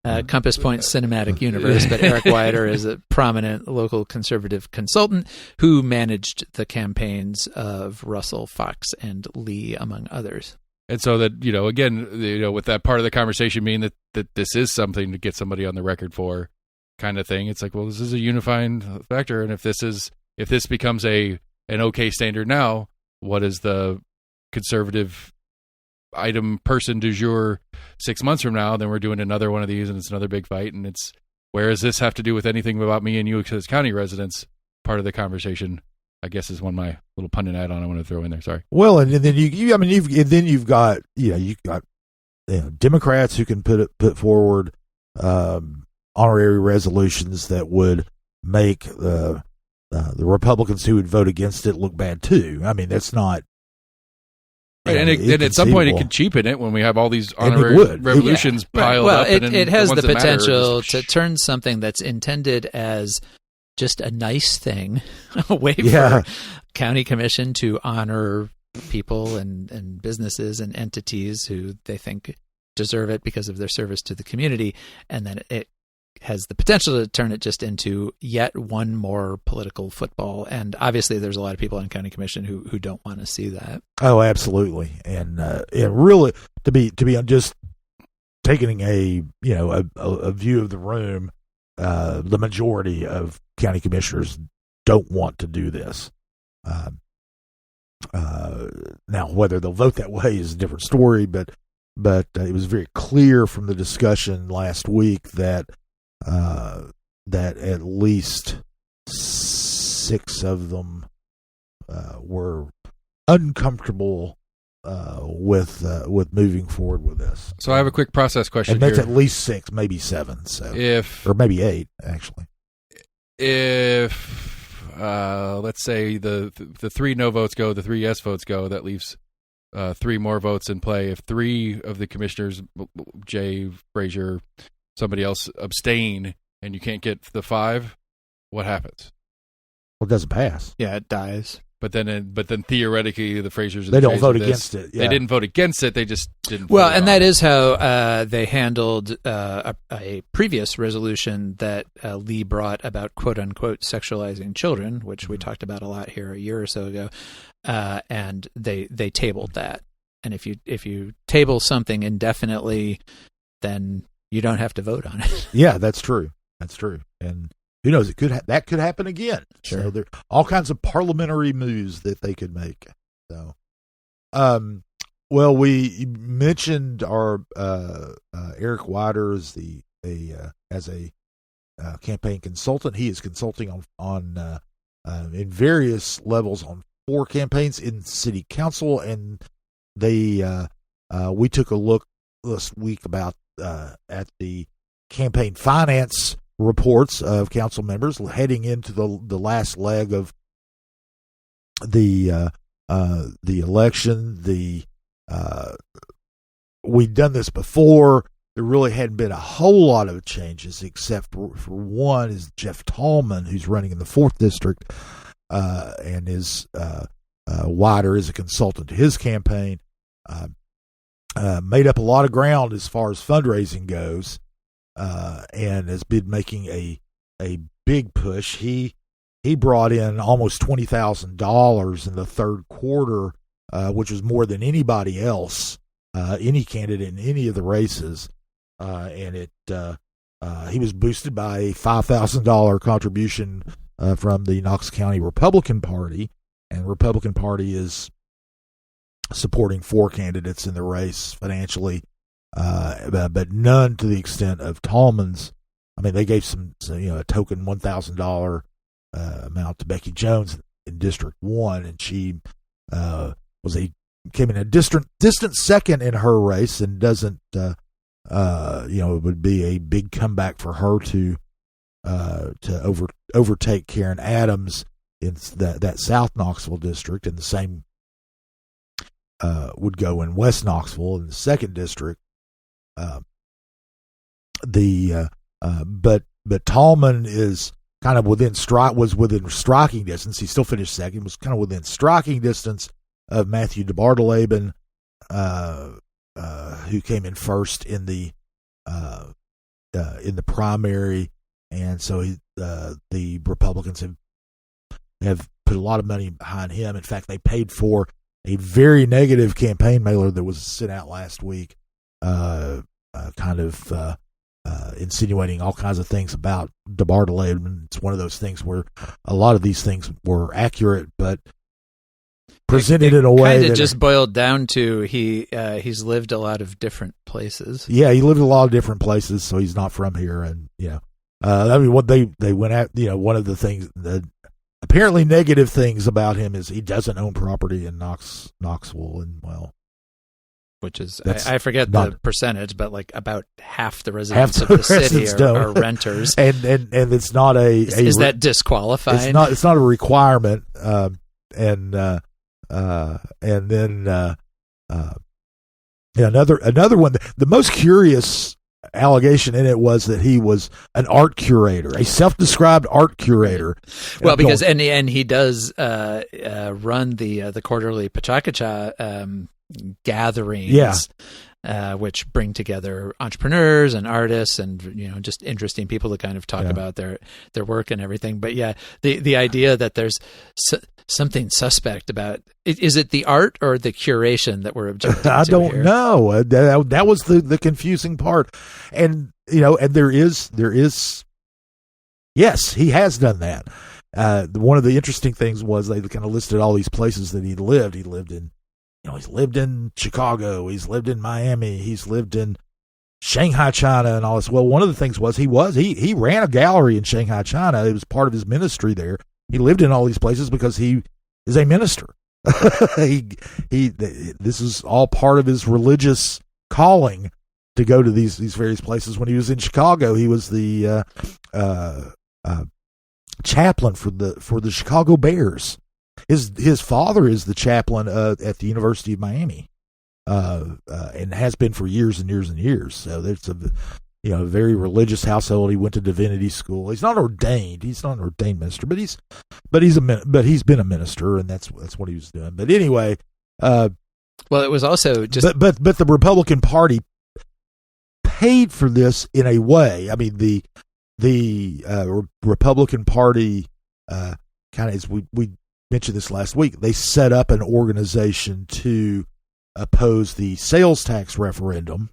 Compass Point cinematic universe, but Eric Wyatt is a prominent local conservative consultant who managed the campaigns of Russell, Fox, and Lee, among others. And so that, again, with that part of the conversation being that this is something to get somebody on the record for kind of thing, it's like, well, this is a unifying factor. And if this becomes an okay standard now, what is the conservative item person du jour 6 months from now? Then we're doing another one of these, and it's another big fight. And it's, where does this have to do with anything about me and you as county residents? Part of the conversation, I guess, is one of my little pundit add-on I want to throw in there. Sorry. Well, and then you've got Democrats who can put forward honorary resolutions that would make the Republicans who would vote against it look bad too. I mean, that's not. Right, and at some point it could cheapen it when we have all these honorary revolutions piled up. Well, it has the potential to turn something that's intended as just a nice thing, a way for county commission to honor people and businesses and entities who they think deserve it because of their service to the community, and then it has the potential to turn it just into yet one more political football. And obviously there's a lot of people on county commission who don't want to see that. Oh, absolutely. And really to be just taking a view of the room, the majority of county commissioners don't want to do this. Now whether they'll vote that way is a different story, but it was very clear from the discussion last week that at least 6 of them were uncomfortable with moving forward with this. So I have a quick process question. And that's at least 6, maybe 7. So or maybe 8 actually. If let's say the 3 no votes go, the 3 yes votes go, that leaves 3 more votes in play. If 3 of the commissioners, Jay, Frazier, somebody else, abstain, and you can't get the 5, what happens? Well, it doesn't pass. Yeah, it dies. But then theoretically, the Frasers, they don't vote against it. Yeah. They didn't vote against it. They just didn't. Well, and that is how they handled a previous resolution that Lee brought about "quote unquote" sexualizing children, which we talked about a lot here a year or so ago, and they tabled that. And if you table something indefinitely, then you don't have to vote on it. Yeah, that's true. And who knows? That could happen again. Sure. So there are all kinds of parliamentary moves that they could make. So, well, we mentioned our Eric Wider as a campaign consultant. He is consulting on in various levels on 4 campaigns in city council, and we took a look this week about at the campaign finance reports of council members heading into the last leg of the election. We'd done this before. There really hadn't been a whole lot of changes, except for one is Jeff Tallman, who's running in the 4th district, and is Wider is a consultant to his campaign. Made up a lot of ground as far as fundraising goes. And has been making a big push. He brought in almost $20,000 in the 3rd quarter, which was more than anybody else, any candidate in any of the races. And he was boosted by a $5,000 contribution from the Knox County Republican Party, and the Republican Party is supporting 4 candidates in the race financially. But none to the extent of Tallman's. I mean, they gave a token $1,000 amount to Becky Jones in District 1, and she came in a distant second in her race, and doesn't it would be a big comeback for her to overtake Karen Adams in that South Knoxville district, and the same would go in West Knoxville in the 2nd district. But Tallman is kind of within striking distance. He still finished second. Was kind of within striking distance of Matthew DeBartoleben, who came in first in the primary, and so the Republicans have put a lot of money behind him. In fact, they paid for a very negative campaign mailer that was sent out last week, insinuating all kinds of things about DeBartoleben. It's one of those things where a lot of these things were accurate, but presented in a way that just boiled down to he's lived a lot of different places. Yeah, he lived a lot of different places, so he's not from here. And what they went at, one of the things, the apparently negative things about him is he doesn't own property in Knoxville, and which is I forget the percentage, but like about half the residents of the city are renters, and it's not is that disqualifying? It's not a requirement, and then another one. The most curious allegation in it was that he was an art curator, a self-described art curator. Well, because and he does run the quarterly Pachakacha gatherings, which bring together entrepreneurs and artists and just interesting people to kind of talk about their work and everything. But the idea that there's something suspect about is it the art or the curation that we're objecting to? I don't know. That was the confusing part, and and there is yes, he has done that. One of the interesting things was they kind of listed all these places that he lived. He lived in he's lived in Chicago, he's lived in Miami, he's lived in Shanghai, China, and all this. Well, one of the things was he ran a gallery in Shanghai, China. It was part of his ministry there. He lived in all these places because he is a minister. This is all part of his religious calling to go to these various places. When he was in Chicago, he was the chaplain for the Chicago Bears. His father is the chaplain at the University of Miami, and has been for years and years and years. So there's a very religious household. He went to divinity school. He's not ordained. He's not an ordained minister, but he's been a minister, and that's what he was doing. But anyway, well, it was also just but the Republican Party paid for this in a way. I mean, the Republican Party kind of, as we mentioned this last week, they set up an organization to oppose the sales tax referendum.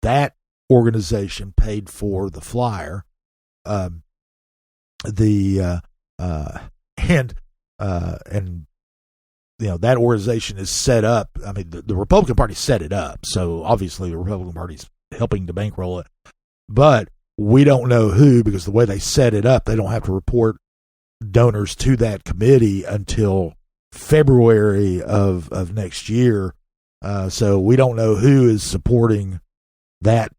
That organization paid for the flyer, and that organization is set up. I mean, the Republican Party set it up, so obviously the Republican Party's helping to bankroll it, but we don't know who, because the way they set it up, they don't have to report donors to that committee until February of next year. So we don't know who is supporting that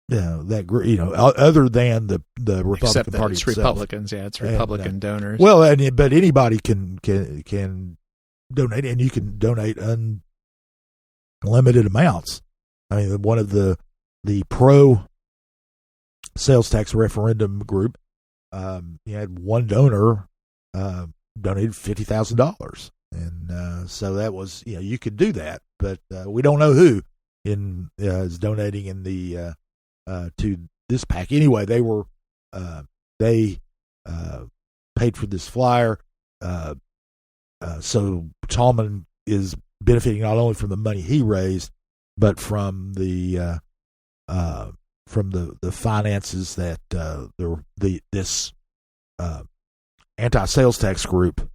that group, other than the Republican Party it's itself. Republicans, it's Republican donors. Well, but anybody can donate, and you can donate unlimited amounts. I mean, one of the pro sales tax referendum group, you had one donor donated $50,000, and so that was you could do that, but we don't know who is donating in the to this PAC. Anyway, they paid for this flyer, so Tallman is benefiting not only from the money he raised, but from the finances that this anti-sales tax group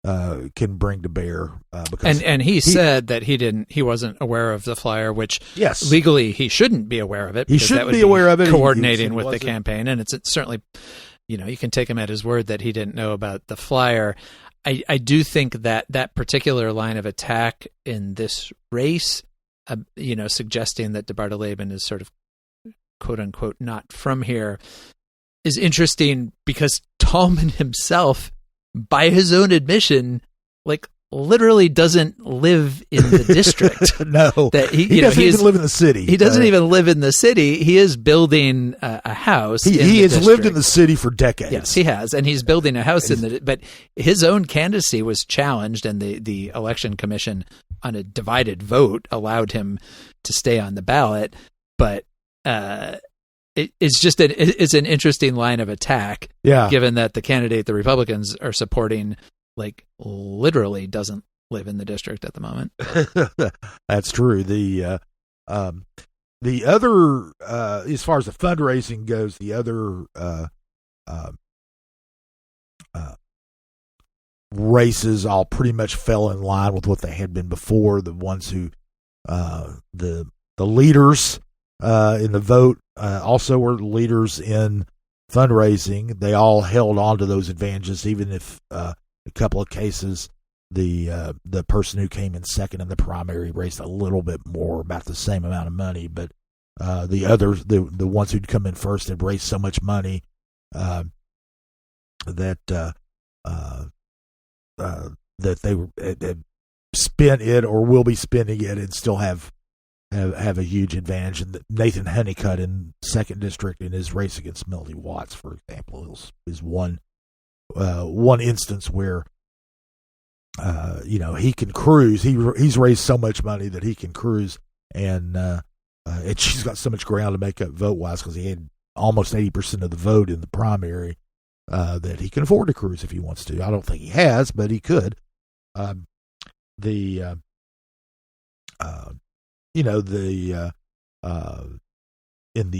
can bring to bear. Because and he said that he wasn't aware of the flyer, which legally he shouldn't be aware of it. He shouldn't be aware of it. Coordinating with the campaign, and it's certainly, you can take him at his word that he didn't know about the flyer. I do think that particular line of attack in this race, suggesting that DeBartoleben is sort of quote unquote not from here, is interesting, because Tallman himself, by his own admission, literally doesn't live in the district. No, that he doesn't even live in the city. He doesn't even live in the city. He is building a house. He has lived in the city for decades. Yes, he has, and he's building a house but his own candidacy was challenged, and the election commission, on a divided vote, allowed him to stay on the ballot. But it's an interesting line of attack, given that the candidate the Republicans are supporting, like, literally doesn't live in the district at the moment. That's true. The other, as far as the fundraising goes, the other races all pretty much fell in line with what they had been before. The ones who, the leaders in the vote also were leaders in fundraising. They all held on to those advantages, even if a couple of cases the person who came in second in the primary raised a little bit more, about the same amount of money. But the others, the ones who'd come in first, had raised so much money that they had spent it or will be spending it and still have a huge advantage. And Nathan Honeycutt in 2nd District in his race against Melody Watts, for example, is one instance where he can cruise. He's raised so much money that he can cruise, and she's got so much ground to make up vote wise because he had almost 80% of the vote in the primary, that he can afford to cruise if he wants to. I don't think he has, but he could. In the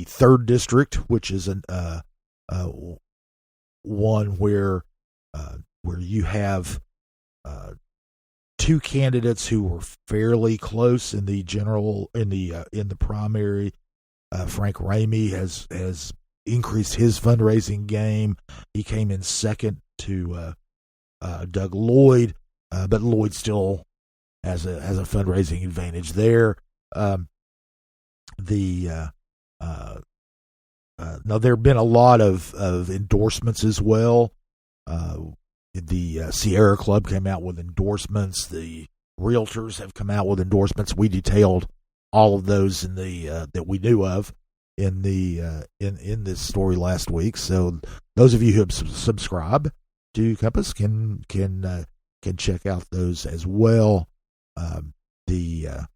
3rd District, which is one where you have two candidates who were fairly close in the primary. Frank Ramey has increased his fundraising game. He came in second to Doug Lloyd, but Lloyd still has a fundraising advantage there. Now there have been a lot of endorsements as well. The Sierra Club came out with endorsements. The Realtors have come out with endorsements. We detailed all of those in the that we knew of in this story last week. So those of you who have subscribed to Compass can check out those as well. The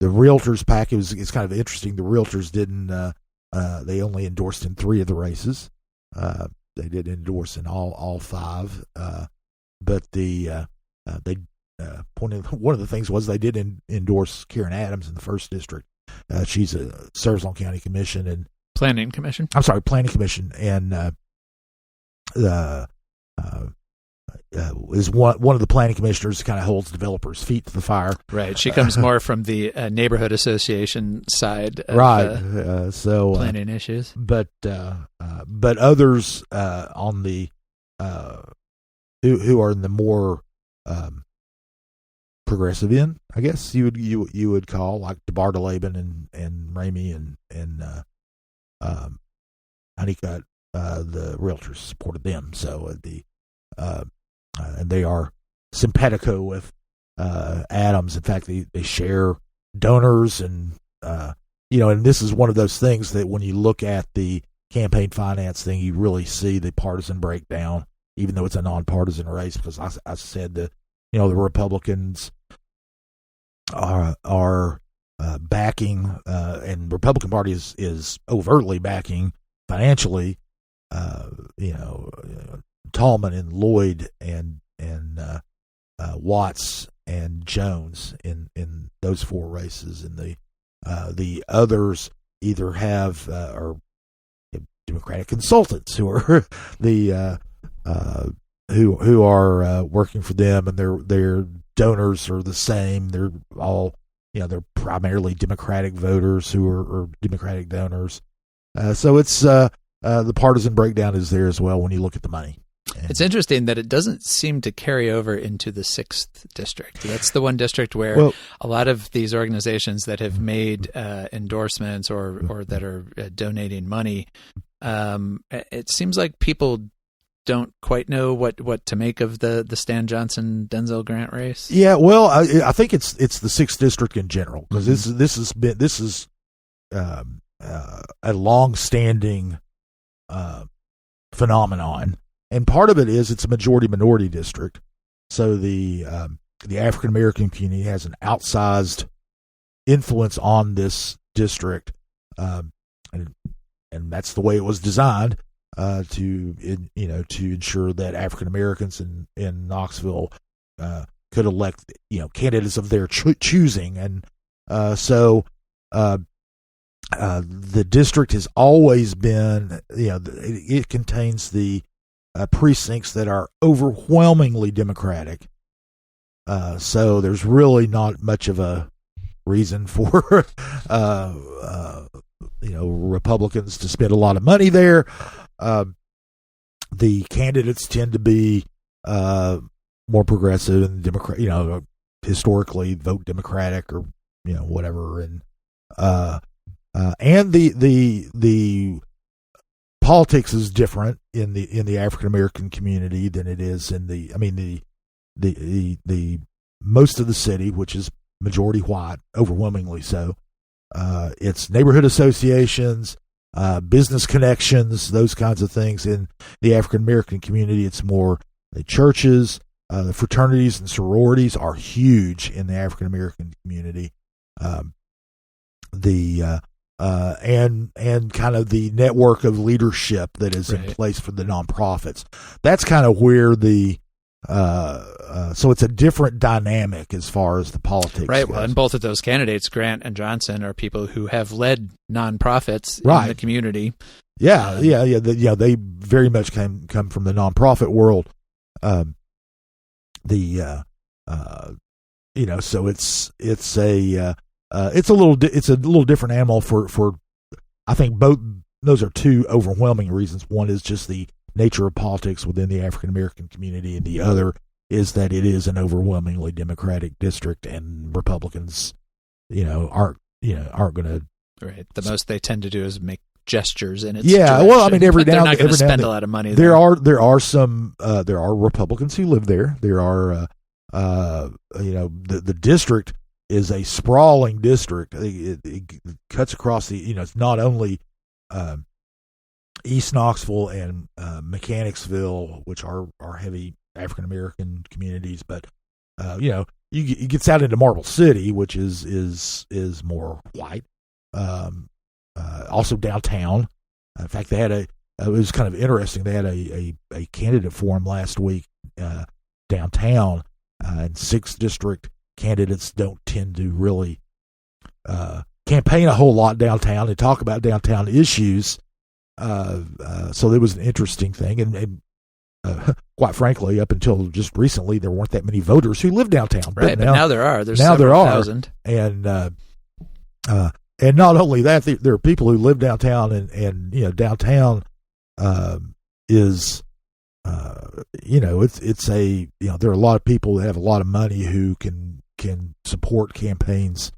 Realtors pack is kind of interesting. The Realtors didn't. They only endorsed in 3 of the races. They did endorse in all 5, but one of the things was they did endorse Karen Adams in the 1st District. She serves on County Commission and Planning Commission. I'm sorry, Planning Commission, and is one of the planning commissioners who kind of holds developers' feet to the fire. Right. She comes more from the neighborhood association side of planning issues. But others on the who are in the more progressive end, I guess you would call, like DeBartoleben and Ramey and Honeycutt, the Realtors supported them. So and they are simpatico with Adams. In fact, they share donors, and and this is one of those things that when you look at the campaign finance thing, you really see the partisan breakdown, even though it's a nonpartisan race. Because I said that the Republicans are backing, and the Republican Party is overtly backing financially, Tallman and Lloyd and Watts and Jones in those 4 races, and the others either have or Democratic consultants who are who are working for them, and their donors are the same. They're all they're primarily Democratic voters who are Democratic donors. So it's the partisan breakdown is there as well when you look at the money. It's interesting that it doesn't seem to carry over into the 6th District. That's the one district where a lot of these organizations that have made endorsements or that are donating money, it seems like people don't quite know what to make of the Stan Johnson Denzel Grant race. Yeah, well, I think it's the 6th district in general, because this is a long-standing phenomenon, and part of it is it's a majority-minority district, so the African American community has an outsized influence on this district, and that's the way it was designed. To ensure that African Americans in Knoxville could elect candidates of their choosing, and so the district has always been it contains the precincts that are overwhelmingly Democratic. So there's really not much of a reason for Republicans to spend a lot of money there. The candidates tend to be more progressive and Democrat, historically vote Democratic or whatever, and the politics is different in the African American community than it is in the most of the city, which is majority white, overwhelmingly so. It's neighborhood associations, business connections, those kinds of things. In the African American community, it's more the churches, the fraternities and sororities are huge in the African American community. And kind of the network of leadership that is in place for the nonprofits. That's kind of where so it's a different dynamic as far as the politics goes. Well, and both of those candidates, Grant and Johnson, are people who have led nonprofits in the community. They very much come from the nonprofit world. So it's a little different animal for I think both those are two overwhelming reasons. One is just the nature of politics within the African American community, and the other is that it is an overwhelmingly Democratic district, and Republicans, aren't going to. Right. The most they tend to do is make gestures in its direction. Well, I mean, they're not going to spend a lot of money. There are some Republicans who live there. There are the district is a sprawling district. It cuts across it's not only East Knoxville and Mechanicsville, which are heavy African American communities, but it gets out into Marble City, which is more white. Also downtown. In fact, they had it was kind of interesting. They had a candidate forum last week downtown, and 6th district candidates don't tend to really campaign a whole lot downtown and talk about downtown issues. So it was an interesting thing, and quite frankly, up until just recently, there weren't that many voters who live downtown. Right, but now there are. There's now there are thousand. And not only that, there are people who live downtown, and downtown is it's a there are a lot of people that have a lot of money who can support campaigns.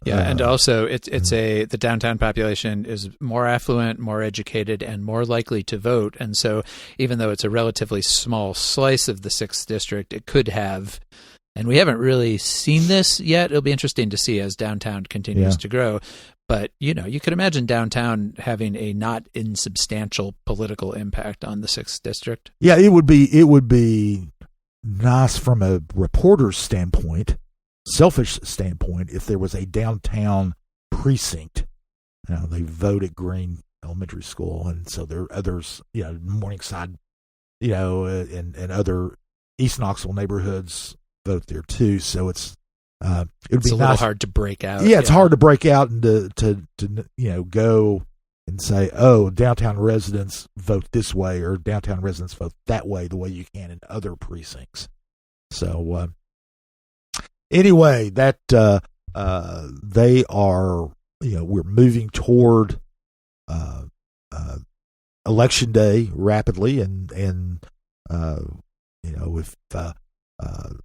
Yeah, and also the downtown population is more affluent, more educated, and more likely to vote. And so even though it's a relatively small slice of the 6th district, it could have, and we haven't really seen this yet. It'll be interesting to see as downtown continues to grow. But, you could imagine downtown having a not insubstantial political impact on the 6th district. Yeah, it would be nice from a reporter's standpoint, selfish standpoint, if there was a downtown precinct. They vote at Green Elementary School, and so there are others, Morningside, and other East Knoxville neighborhoods vote there too. So it's a little hard to break out. Yeah, it's hard to break out and to go and say, oh, downtown residents vote this way or downtown residents vote that way, the way you can in other precincts. So anyway, that they are, we're moving toward election day rapidly, and if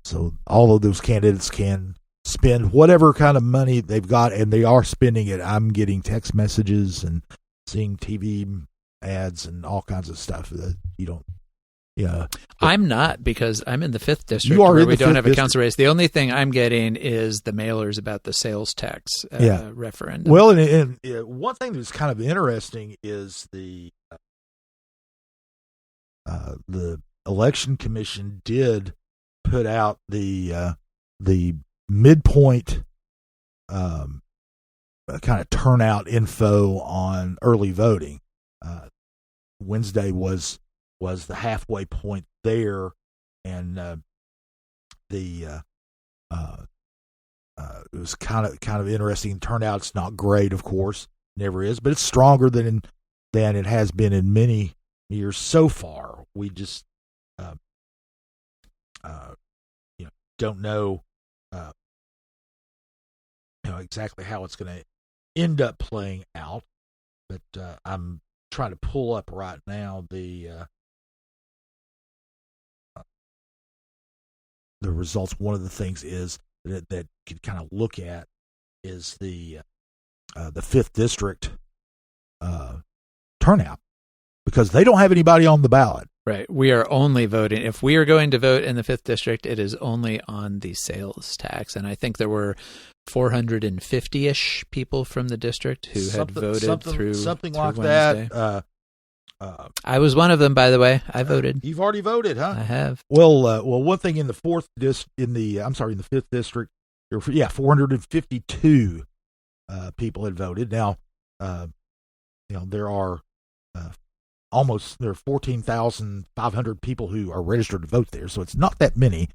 so all of those candidates can spend whatever kind of money they've got, and they are spending it. I'm getting text messages and seeing TV ads and all kinds of stuff that you don't I'm not, because I'm in the 5th district You are where in we the don't 5th have a council race. The only thing I'm getting is the mailers about the sales tax referendum. Well, and one thing that's kind of interesting is the election commission did put out the midpoint kind of turnout info on early voting. Wednesday was the halfway point there, and it was kind of interesting. Turnout's not great, of course, never is, but it's stronger than it has been in many years so far. We just don't know exactly how it's going to end up playing out, but I'm trying to pull up right now the results. One of the things is that you can kind of look at is the 5th district turnout, because they don't have anybody on the ballot. Right. We are only voting. If we are going to vote in the 5th district, it is only on the sales tax. And I think there were 450-ish people from the district who had voted through like Wednesday. That. I was one of them, by the way. I voted. You've already voted, huh? I have. Well, one thing in the 5th district, 452 people had voted. Now, there are there are 14,500 people who are registered to vote there, so it's not that many.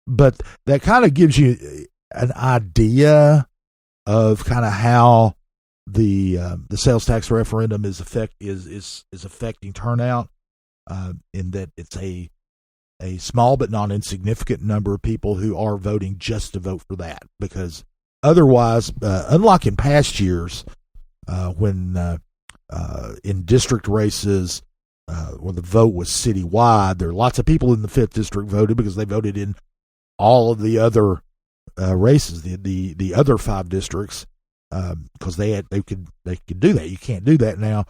But that kind of gives you an idea of kind of how the sales tax referendum is affecting turnout, in that it's a small but not insignificant number of people who are voting just to vote for that, because otherwise, unlike in past years, when in district races where the vote was citywide, there are lots of people in the 5th district voted because they voted in all of the other races, the other 5 districts, because they could do that. You can't do that now.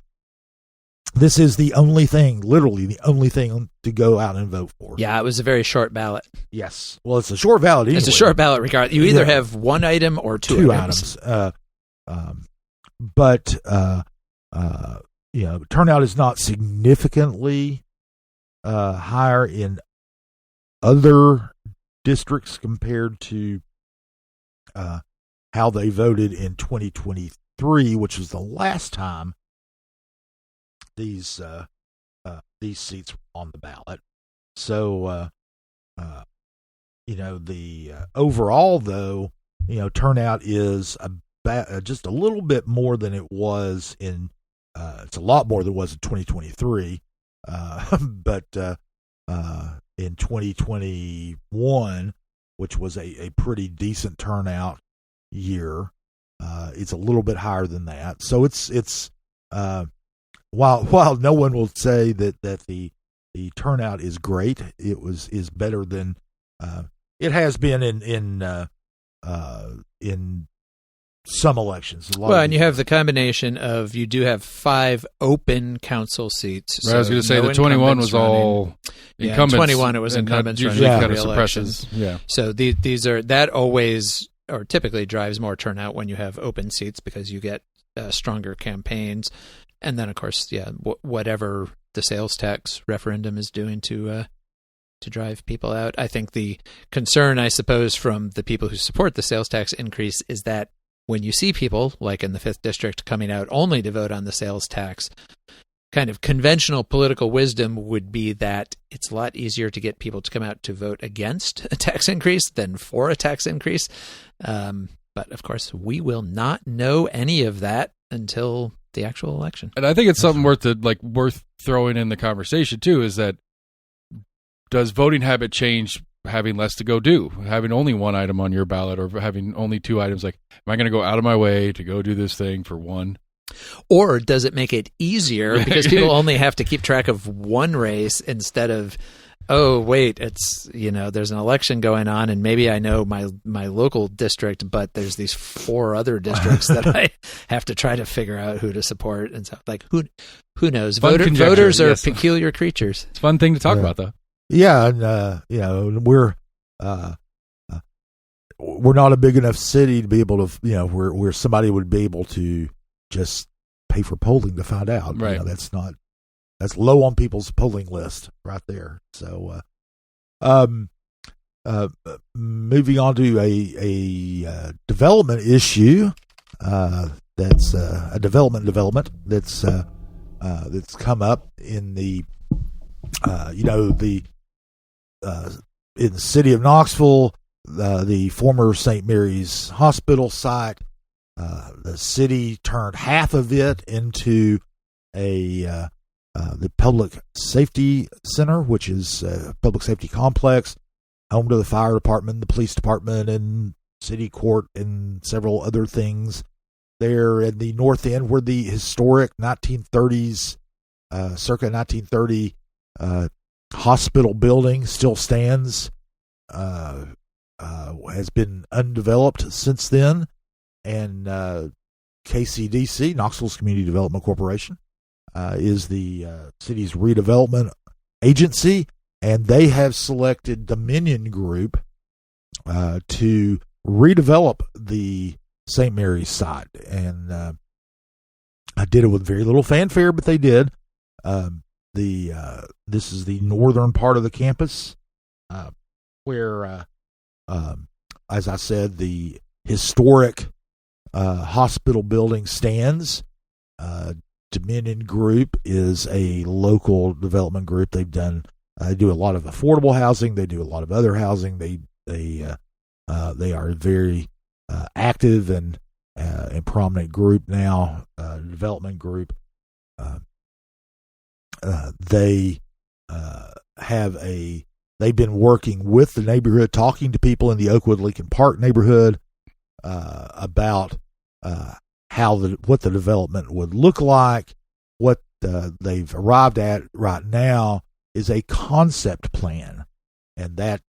This is literally the only thing to go out and vote for. Yeah, it was a very short ballot. Yes. Well, it's a short ballot anyway. It's a short ballot regardless. You either have one item or two items. But turnout is not significantly higher in other districts compared to how they voted in 2023, which was the last time these seats were on the ballot. So, the overall, though, turnout is just a little bit more than it was in. It's a lot more than it was in 2023, but in 2021, which was a pretty decent turnout year, it's a little bit higher than that. So it's while no one will say that the turnout is great, it is better than it has been in some elections. And you have the combination of, you do have 5 open council seats. Right, I was going to say the 21 was all incumbents. 21 it was incumbents running kind of suppresses. Yeah. So these are, that always or typically drives more turnout when you have open seats, because you get stronger campaigns, and then of course, whatever the sales tax referendum is doing to drive people out. I think the concern, I suppose, from the people who support the sales tax increase is that when you see people, like in the 5th district, coming out only to vote on the sales tax, kind of conventional political wisdom would be that it's a lot easier to get people to come out to vote against a tax increase than for a tax increase. But of course, we will not know any of that until the actual election. And I think it's something worth throwing in the conversation too, is that, does voting habit change having less to go do, having only one item on your ballot, or having only 2 items? Like, am I going to go out of my way to go do this thing for one? Or does it make it easier because people only have to keep track of one race instead of, oh, wait, it's, there's an election going on, and maybe I know my local district, but there's these 4 other districts that I have to try to figure out who to support and stuff. Like who knows? Fun conjecture, Voters are yes. peculiar creatures. It's a fun thing to talk about, though. Yeah, and we're not a big enough city to be able to, where somebody would be able to just pay for polling to find out. Right. That's low on people's polling list right there. So, moving on to a development issue, that's a development that's come up in the in the city of Knoxville, the former St. Mary's Hospital site. The city turned half of it into the Public Safety Center, which is a public safety complex, home to the fire department, the police department, and city court, and several other things. There at the north end, where the historic 1930s, circa 1930 hospital building still stands, has been undeveloped since then, and KCDC, Knoxville's Community Development Corporation, is the city's redevelopment agency, and they have selected Dominion Group to redevelop the St. Mary's site, and I did it with very little fanfare, but they did. This is the northern part of the campus, where, as I said, the historic hospital building stands. Dominion Group is a local development group. They do a lot of affordable housing. They do a lot of other housing. They are very active and prominent group now, development group. They've been working with the neighborhood, talking to people in the Oakwood Lincoln Park neighborhood about what the development would look like. What they've arrived at right now is a concept plan, and that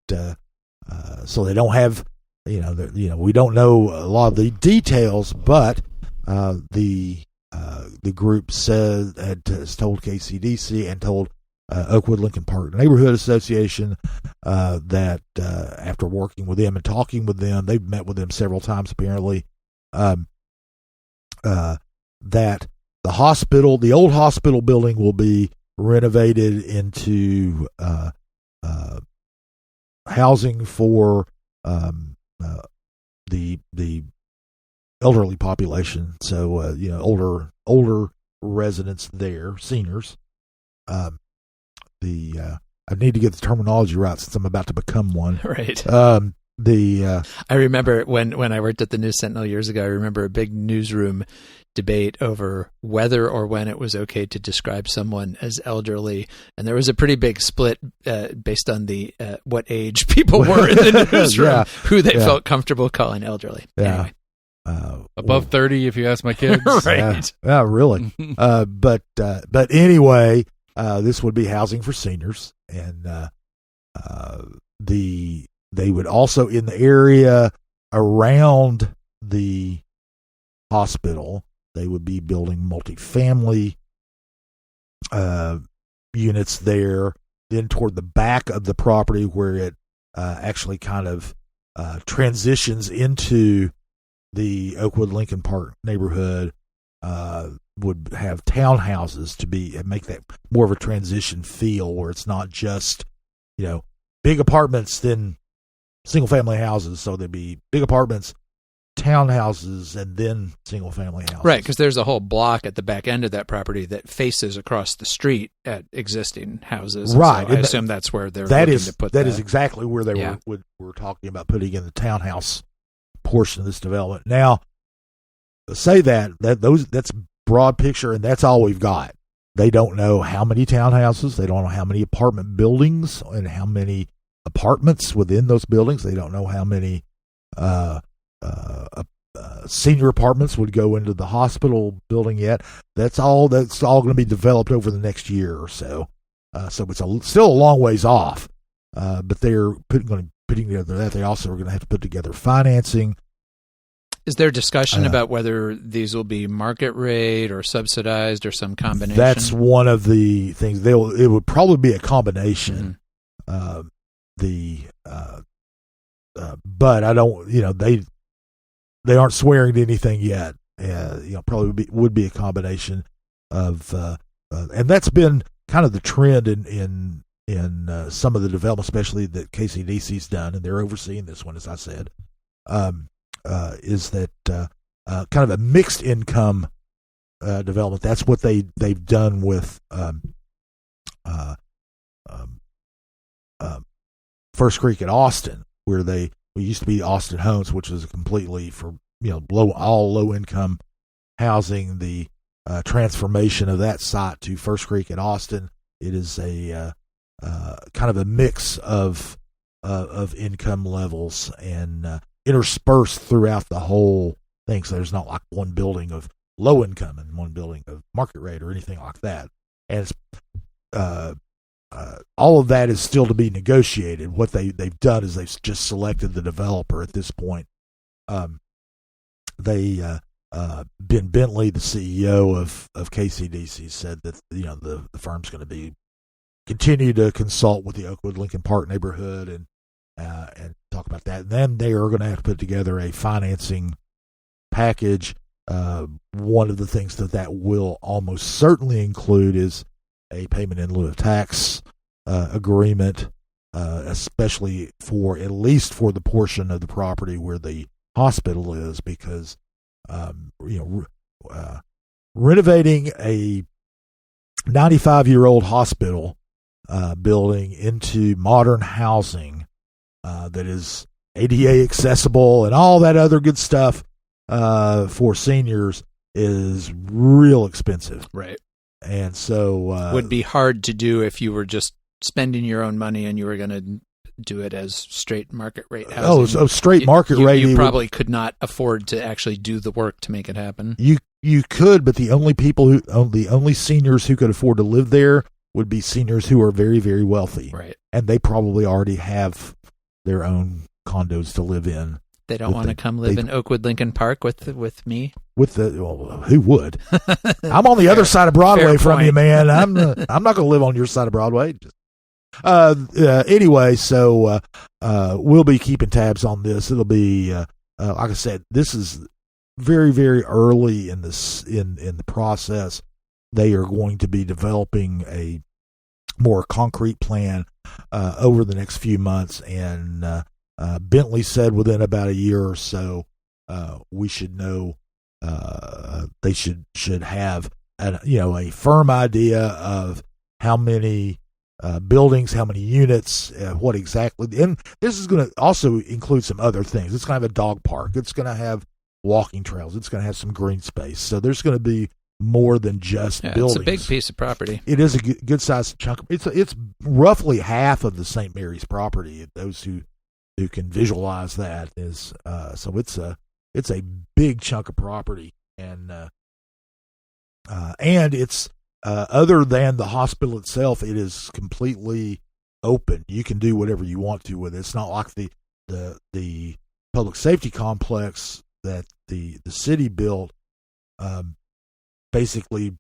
so they don't have we don't know a lot of the details, but the group has told KCDC and told Oakwood Lincoln Park Neighborhood Association that after working with them and talking with them, they've met with them several times apparently, that the old hospital building will be renovated into housing for the elderly population. So older residents there, seniors. I need to get the terminology right since I'm about to become one. Right. I remember when I worked at the News Sentinel years ago, I remember a big newsroom debate over whether or when it was okay to describe someone as elderly, and there was a pretty big split based on the what age people were in the newsroom, who they felt comfortable calling elderly. Yeah. Anyway. Above 30, if you ask my kids. Right. Yeah, really. But anyway, this would be housing for seniors, and they would also, in the area around the hospital, they would be building multifamily units there. Then toward the back of the property, where it actually kind of transitions into the Oakwood Lincoln Park neighborhood, would have townhouses to make that more of a transition feel, where it's not just big apartments, then single family houses. So there'd be big apartments, townhouses, and then single family houses. Right, because there's a whole block at the back end of that property that faces across the street at existing houses. Right. So I assume that's where they're looking to put that. That is exactly where they were talking about putting in the townhouse portion of this development. Now, say that's broad picture, and that's all we've got. They don't know how many townhouses. They don't know how many apartment buildings and how many apartments within those buildings. They don't know how many senior apartments would go into the hospital building yet. That's all going to be developed over the next year or so. So it's still a long ways off. But they're putting together that. They also are going to have to put together financing. Is there discussion about whether these will be market rate or subsidized or some combination? That's one of the things. It would probably be a combination. But I don't. They aren't swearing to anything yet. Probably would be a combination of, and that's been kind of the trend in some of the development, especially that KCDC's done, and they're overseeing this one, as I said. Is that kind of a mixed income development? That's what they've done with First Creek at Austin, where we used to be Austin Homes, which was completely for low income housing. The transformation of that site to First Creek at Austin, it is a kind of a mix of income levels and interspersed throughout the whole thing. So there's not like one building of low income and one building of market rate or anything like that. And it's, all of that is still to be negotiated. What they've done is they've just selected the developer at this point. Ben Bentley, the CEO of KCDC, said that the firm's going to continue to consult with the Oakwood Lincoln Park neighborhood and talk about that. And then they are going to have to put together a financing package. One of the things that will almost certainly include is a payment in lieu of tax agreement, especially at least for the portion of the property where the hospital is, because renovating a 95-year-old hospital building into modern housing that is ADA accessible and all that other good stuff for seniors is real expensive. Right. And so would be hard to do if you were just spending your own money and you were going to do it as straight market rate housing. So straight market rate. You probably could not afford to actually do the work to make it happen. You could, but the only seniors who could afford to live there would be seniors who are very, very wealthy. Right. And they probably already have their own condos to live in. They don't want to come live in Oakwood Lincoln Park with me. Who would? I'm on the other side of Broadway from you, man. I'm not going to live on your side of Broadway. Anyway, so we'll be keeping tabs on this. It'll be like I said, this is very, very early in this in the process. They are going to be developing a more concrete plan over the next few months, and Bentley said within about a year or so we should know. They should have a firm idea of how many buildings, how many units, what exactly. And this is going to also include some other things. It's going to have a dog park. It's going to have walking trails. It's going to have some green space. So there's going to be more than just buildings. It's a big piece of property. It is a good sized chunk. It's roughly half of the St. Mary's property. Those who can visualize that is so it's a big chunk of property, and it's other than the hospital itself, it is completely open. You can do whatever you want to with it. It's not like the public safety complex that the city built. Basically,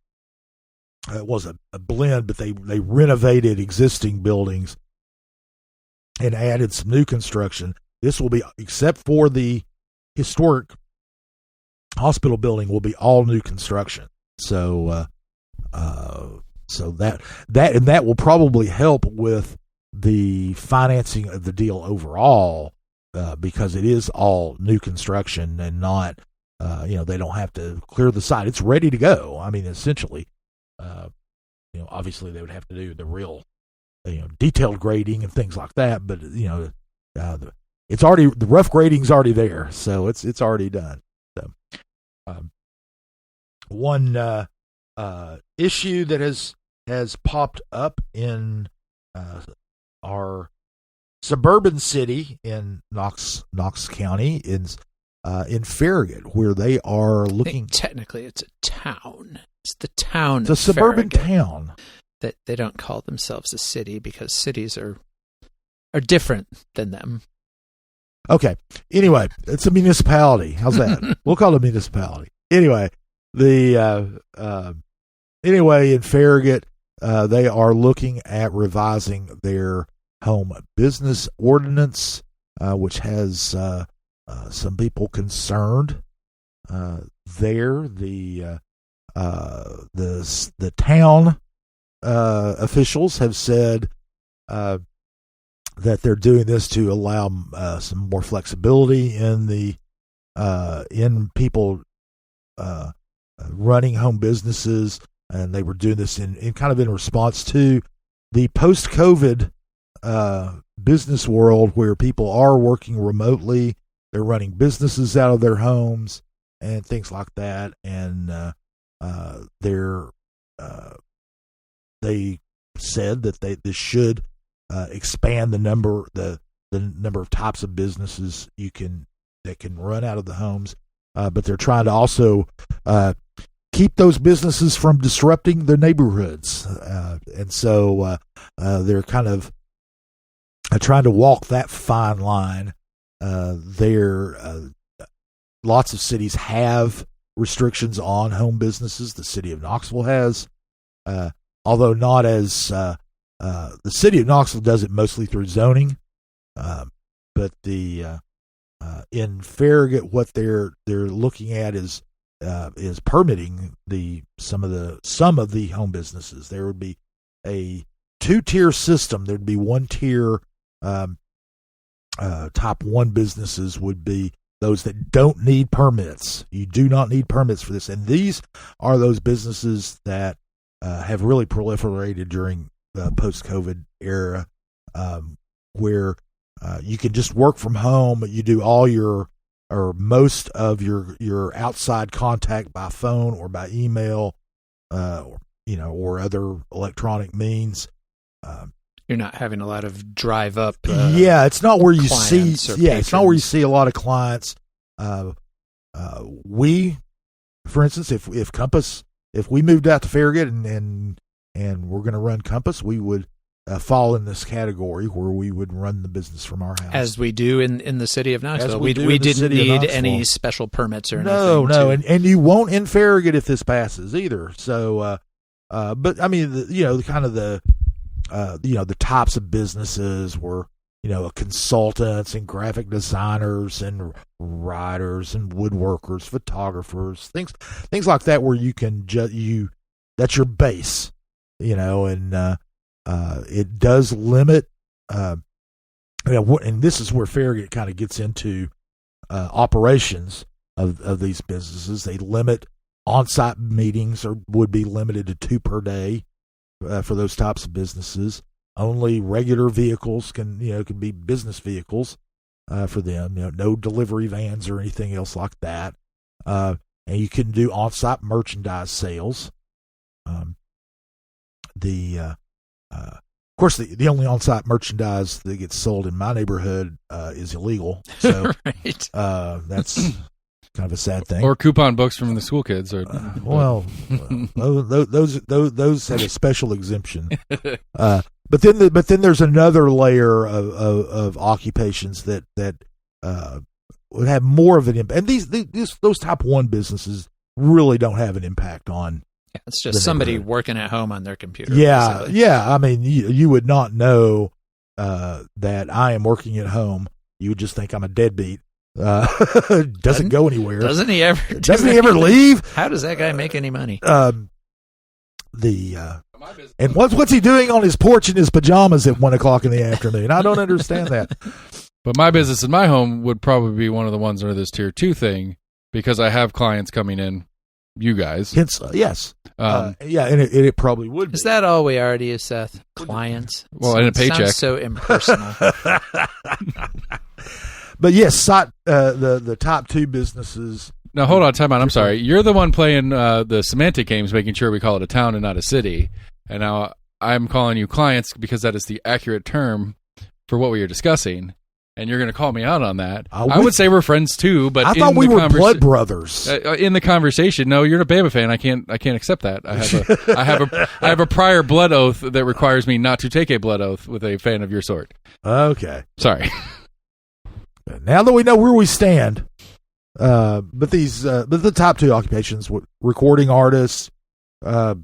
it was a blend, but they renovated existing buildings and added some new construction. This will be, except for the historic hospital building, will be all new construction. So that will probably help with the financing of the deal overall, because it is all new construction and not, they don't have to clear the site. It's ready to go. I mean, essentially, obviously they would have to do the real, detailed grading and things like that. But it's already, the rough grading's already there, so it's already done. So, one issue that has popped up in our suburban city in Knox County is in Farragut, where they are looking. Technically, it's a town. It's the town. It's a suburban town. That they don't call themselves a city because cities are different than them. Okay. Anyway, it's a municipality. How's that? We'll call it a municipality. Anyway, anyway, in Farragut, they are looking at revising their home business ordinance, which has some people concerned. There, the town officials have said that they're doing this to allow some more flexibility in people running home businesses, and they were doing this in kind of in response to the post-COVID business world where people are working remotely, they're running businesses out of their homes and things like that, and they said that this should expand the number of types of businesses that can run out of the homes, but they're trying to also keep those businesses from disrupting their neighborhoods, and so they're kind of trying to walk that fine line. Lots of cities have restrictions on home businesses. The city of Knoxville has, although not as the city of Knoxville does it mostly through zoning, but in Farragut, what they're looking at is permitting some of the home businesses. There would be a 2-tier system. There'd be one tier. Top 1 businesses would be those that don't need permits. You do not need permits for this, and these are those businesses that have really proliferated during the post-COVID era, where you can just work from home. You do all or most of your outside contact by phone or by email, or other electronic means. You're not having a lot of drive up. It's not where you see. It's not where you patrons. see a lot of clients. We, for instance, if Compass, if we moved out to Farragut and we're going to run Compass, we would fall in this category where we would run the business from our house, as we do in the city of Knoxville. We didn't need any special permits or nothing. No, and you won't in Farragut if this passes either. So, but I mean, the types of businesses were, consultants and graphic designers and writers and woodworkers, photographers, things like that, where you can that's your base, and it does limit, and this is where Farragut kind of gets into operations of these businesses. They limit on-site meetings would be limited to 2 per day. For those types of businesses, only regular vehicles can be business vehicles for them. No delivery vans or anything else like that. And you can do on-site merchandise sales. Of course, the only on-site merchandise that gets sold in my neighborhood is illegal. So right. That's kind of a sad thing. Or coupon books from the school kids. Those had a special exemption. But then there's another layer of occupations that would have more of an impact. And those top 1 businesses really don't have an impact on. Yeah, it's just somebody working at home on their computer. Yeah, basically. yeah. I mean, you would not know that I am working at home. You would just think I'm a deadbeat. Doesn't go anywhere. Doesn't he ever leave? How does that guy make any money? And what's he doing on his porch in his pajamas at 1:00 in the afternoon? I don't understand that. But my business in my home would probably be one of the ones under this tier 2 thing, because I have clients coming in, you guys. Hence, yes. And it probably would be. Is that all we already use, Seth? Clients? Well, and a paycheck. Sounds so impersonal. But yes, the top 2 businesses. Now, hold on, time out. I'm sorry. You're the one playing the semantic games, making sure we call it a town and not a city. And now I'm calling you clients because that is the accurate term for what we are discussing. And you're going to call me out on that. I would say we're friends too, but I thought we were blood brothers. In the conversation, no, you're a Bama fan. I can't accept that. I have a prior blood oath that requires me not to take a blood oath with a fan of your sort. Okay, sorry. Now that we know where we stand, but the top two occupations, recording artists, a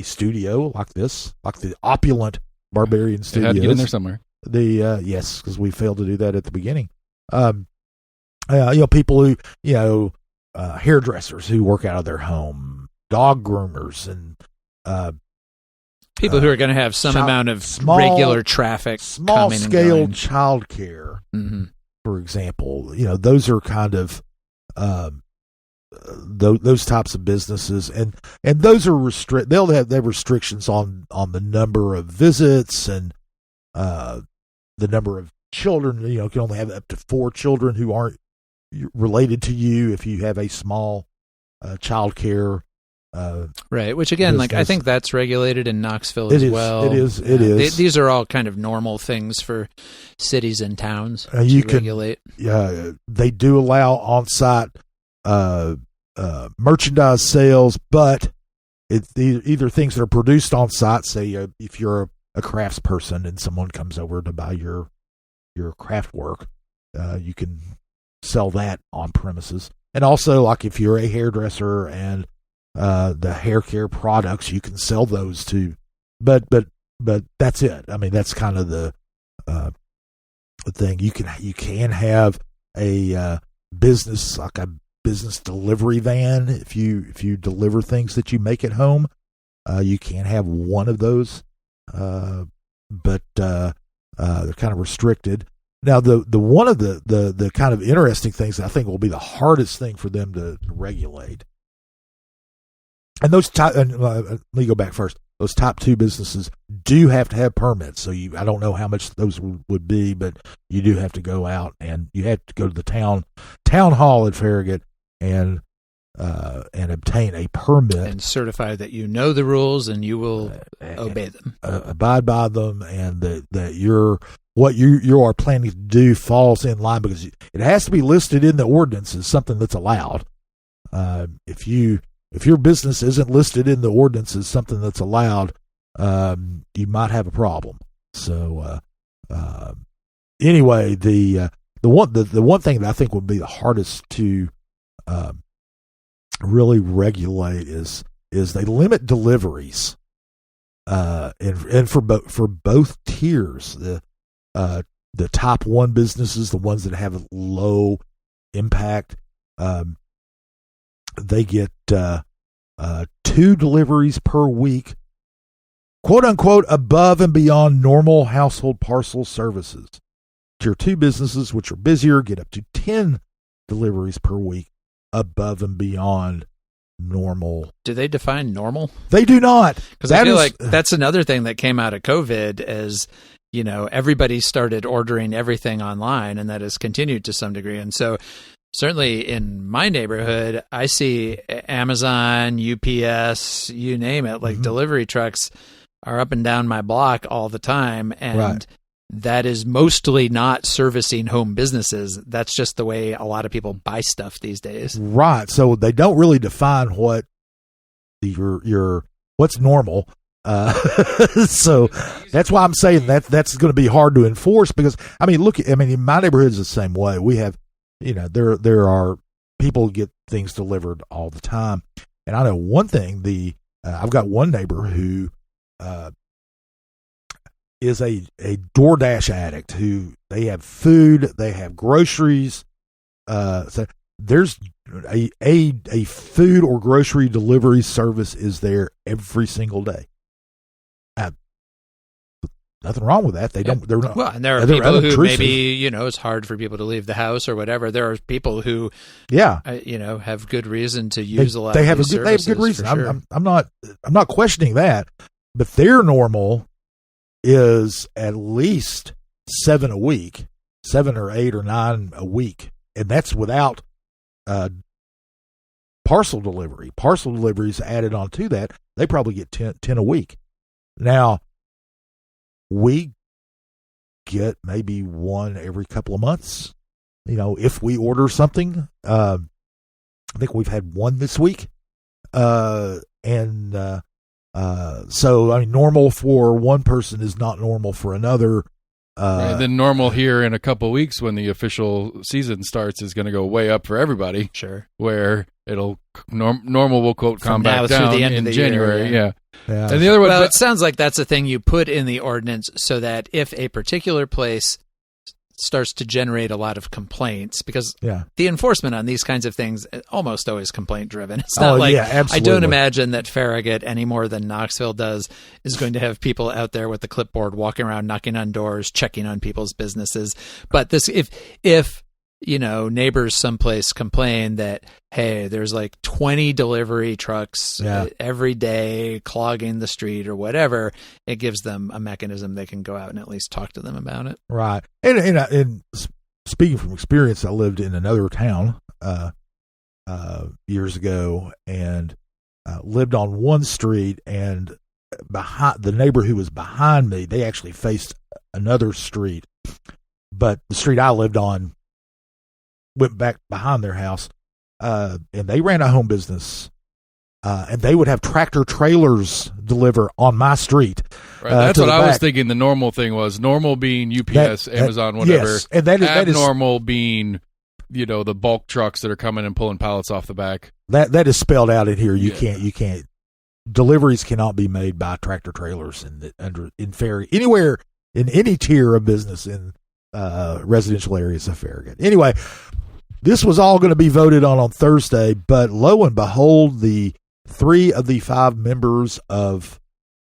studio like this, like the opulent Barbarian Studios. Had to get in there somewhere. Yes, because we failed to do that at the beginning. People who, hairdressers who work out of their home, dog groomers, and people who are going to have some amount of regular traffic, small scale child care, for example. Those are kind of those types of businesses, and those are they'll have restrictions on the number of visits and the number of children. You can only have up to 4 children who aren't related to you if you have a small child care. Right, which again, business. I think that's regulated in Knoxville as well. It is. These are all kind of normal things for cities and towns to regulate. They do allow on-site merchandise sales, but it's either things that are produced on-site. Say if you're a crafts person and someone comes over to buy your craft work, you can sell that on premises. And also, like if you're a hairdresser and the hair care products, you can sell those too. But that's it. I mean, that's kind of the thing. You can have a business, like a business delivery van. If you deliver things that you make at home, you can have one of those. But they're kind of restricted. Now, the one of the kind of interesting things that I think will be the hardest thing for them to regulate, and let me go back first. Those top 2 businesses do have to have permits. So I don't know how much those would be, but you do have to go out and you have to go to the town hall at Farragut and obtain a permit and certify that you know the rules and you will obey them, abide by them, and that what you are planning to do falls in line, because it has to be listed in the ordinance as something that's allowed. If your business isn't listed in the ordinance as something that's allowed, you might have a problem. So anyway, the one thing that I think would be the hardest to really regulate is they limit deliveries, and for both tiers, the top 1 businesses, the ones that have low impact, they get 2 deliveries per week, quote unquote, above and beyond normal household parcel services. Tier 2 businesses, which are busier, get up to 10 deliveries per week, above and beyond normal. Do they define normal? They do not. Because I feel like that's another thing that came out of COVID, as everybody started ordering everything online, and that has continued to some degree. And so certainly in my neighborhood, I see Amazon, UPS, you name it, like delivery trucks are up and down my block all the time. And that is mostly not servicing home businesses. That's just the way a lot of people buy stuff these days. Right. So they don't really define what what's normal. So that's why I'm saying that's going to be hard to enforce, because in my neighborhood is the same way. We have, there are people who get things delivered all the time. And I know one thing, I've got one neighbor who is a DoorDash addict, who they have food, they have groceries. So there's a food or grocery delivery service is there every single day. Nothing wrong with that. They're not. Well, and there are people who maybe, it's hard for people to leave the house or whatever. There are people who, have good reason to use a lot of these services. They have good reason. Sure. I'm not questioning that, but their normal is at least 7 a week, 7 or 8 or 9 a week, and that's without parcel delivery. Parcel deliveries added on to that, they probably get 10 a week. Now, we get maybe one every couple of months. If we order something, I think we've had one this week. So, normal for one person is not normal for another. Right, then normal here in a couple weeks when the official season starts is going to go way up for everybody. Sure. Where it'll normal will quote From come back now through down the end in of the January. year, Yeah. And the other one, Well, it sounds like that's a thing you put in the ordinance so that if a particular place starts to generate a lot of complaints, because the enforcement on these kinds of things is almost always complaint driven. It's not I don't imagine that Farragut, any more than Knoxville does, is going to have people out there with the clipboard walking around, knocking on doors, checking on people's businesses. But this, if neighbors someplace complain that, hey, there's like 20 delivery trucks every day clogging the street or whatever, it gives them a mechanism they can go out and at least talk to them about it. Right. And speaking from experience, I lived in another town years ago and lived on one street, and behind the neighbor who was behind me, they actually faced another street, but the street I lived on went back behind their house, and they ran a home business, and they would have tractor trailers deliver on my street. Right, that's what I was thinking. The normal thing was normal being UPS, Amazon, whatever. Yes, and that is abnormal being, the bulk trucks that are coming and pulling pallets off the back. That is spelled out in here. You can't. Deliveries cannot be made by tractor trailers in Farragut, anywhere in any tier of business in residential areas of Farragut. Anyway. This was all going to be voted on Thursday, but lo and behold, the 3 of the 5 members of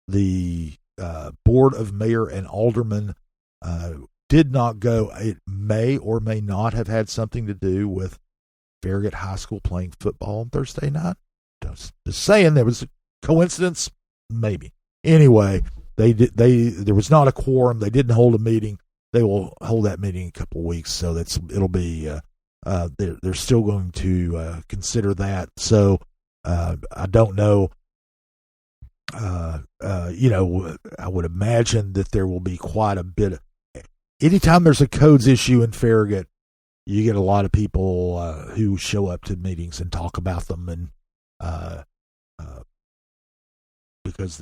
the Board of Mayor and Aldermen did not go. It may or may not have had something to do with Farragut High School playing football on Thursday night. Just saying, there was a coincidence, maybe. Anyway, there was not a quorum. They didn't hold a meeting. They will hold that meeting in a couple of weeks, so it'll be. They're still going to consider that. So I don't know. I would imagine that there will be quite a bit. Anytime there's a codes issue in Farragut, you get a lot of people who show up to meetings and talk about them, and because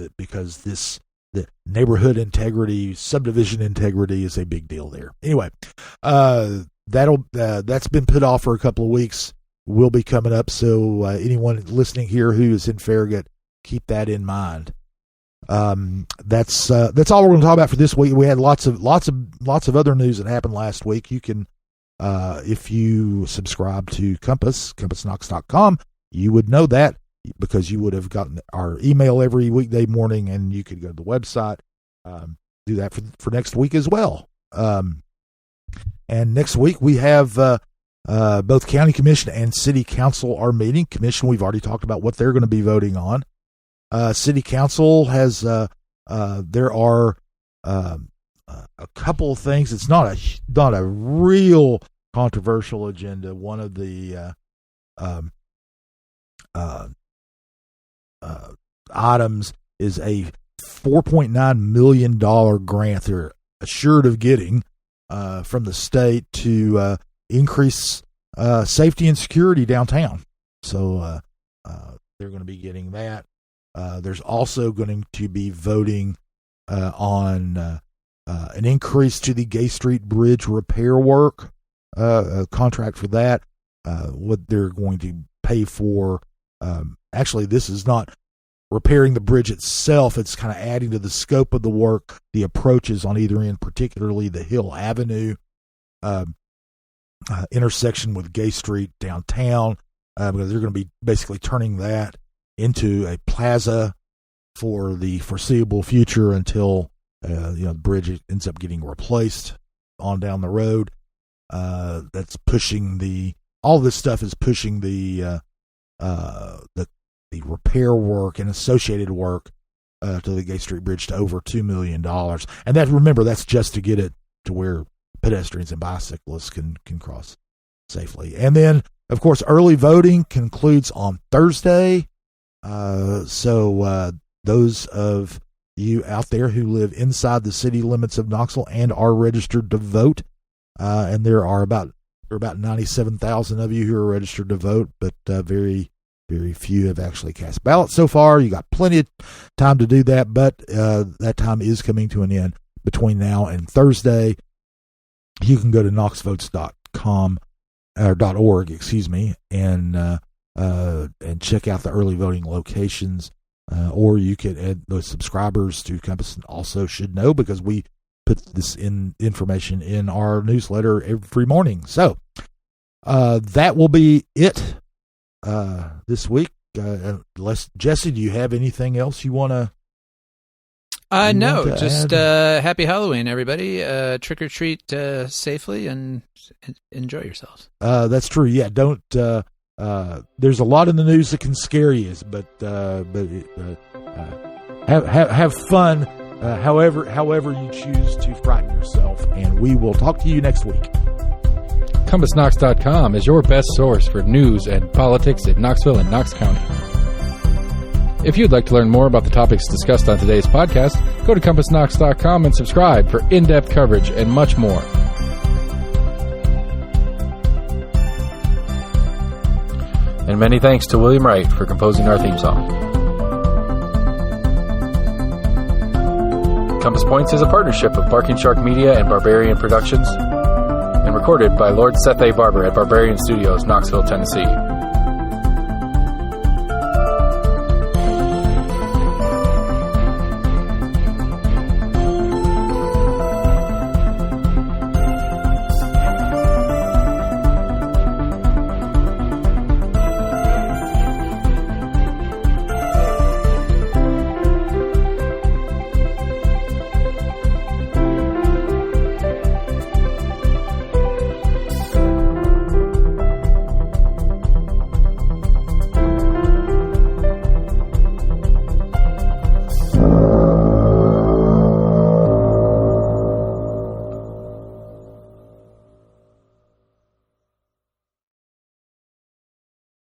the neighborhood integrity, subdivision integrity is a big deal there. Anyway, that's been put off for a couple of weeks. Will be coming up. So anyone listening here who is in Farragut, keep that in mind. That's all we're going to talk about for this week. We had lots of other news that happened last week. You can, if you subscribe to CompassKnox.com, you would know that because you would have gotten our email every weekday morning, and you could go to the website, do that for next week as well. And next week we have both County Commission and City Council are meeting. Commission, we've already talked about what they're going to be voting on. City Council has there are a couple of things. It's not a real controversial agenda. One of the items is a $4.9 million grant they're assured of getting from the state to increase safety and security downtown. So they're going to be getting that. There's also going to be voting on an increase to the Gay Street Bridge repair work, a contract for that, what they're going to pay for. Actually, this is not repairing the bridge itself. It's kind of adding to the scope of the work, the approaches on either end, particularly the Hill Avenue intersection with Gay Street downtown, because they're going to be basically turning that into a plaza for the foreseeable future until the bridge ends up getting replaced on down the road. That's pushing all this stuff is pushing the repair work and associated work to the Gay Street Bridge to over $2 million. And remember, that's just to get it to where pedestrians and bicyclists can cross safely. And then, of course, early voting concludes on Thursday. So those of you out there who live inside the city limits of Knoxville and are registered to vote, and there are about 97,000 of you who are registered to vote, but very, very few have actually cast ballots so far. You got plenty of time to do that, but that time is coming to an end. between now and Thursday, you can go to knoxvotes.com or .org, and check out the early voting locations. Or you could add those subscribers to Compass also should know, because we put this information in our newsletter every morning. So that will be it this week. Jesse, do you have anything else you want to? No, just happy Halloween, everybody. Trick or treat safely and enjoy yourselves. That's true. Yeah, don't. There's a lot in the news that can scare you, but have fun. However you choose to frighten yourself, and we will talk to you next week. CompassKnox.com is your best source for news and politics in Knoxville and Knox County. If you'd like to learn more about the topics discussed on today's podcast, go to CompassKnox.com and subscribe for in-depth coverage and much more. And many thanks to William Wright for composing our theme song. Compass Points is a partnership of Barking Shark Media and Barbarian Productions, and recorded by Lord Seth A. Barber at Barbarian Studios, Knoxville, Tennessee.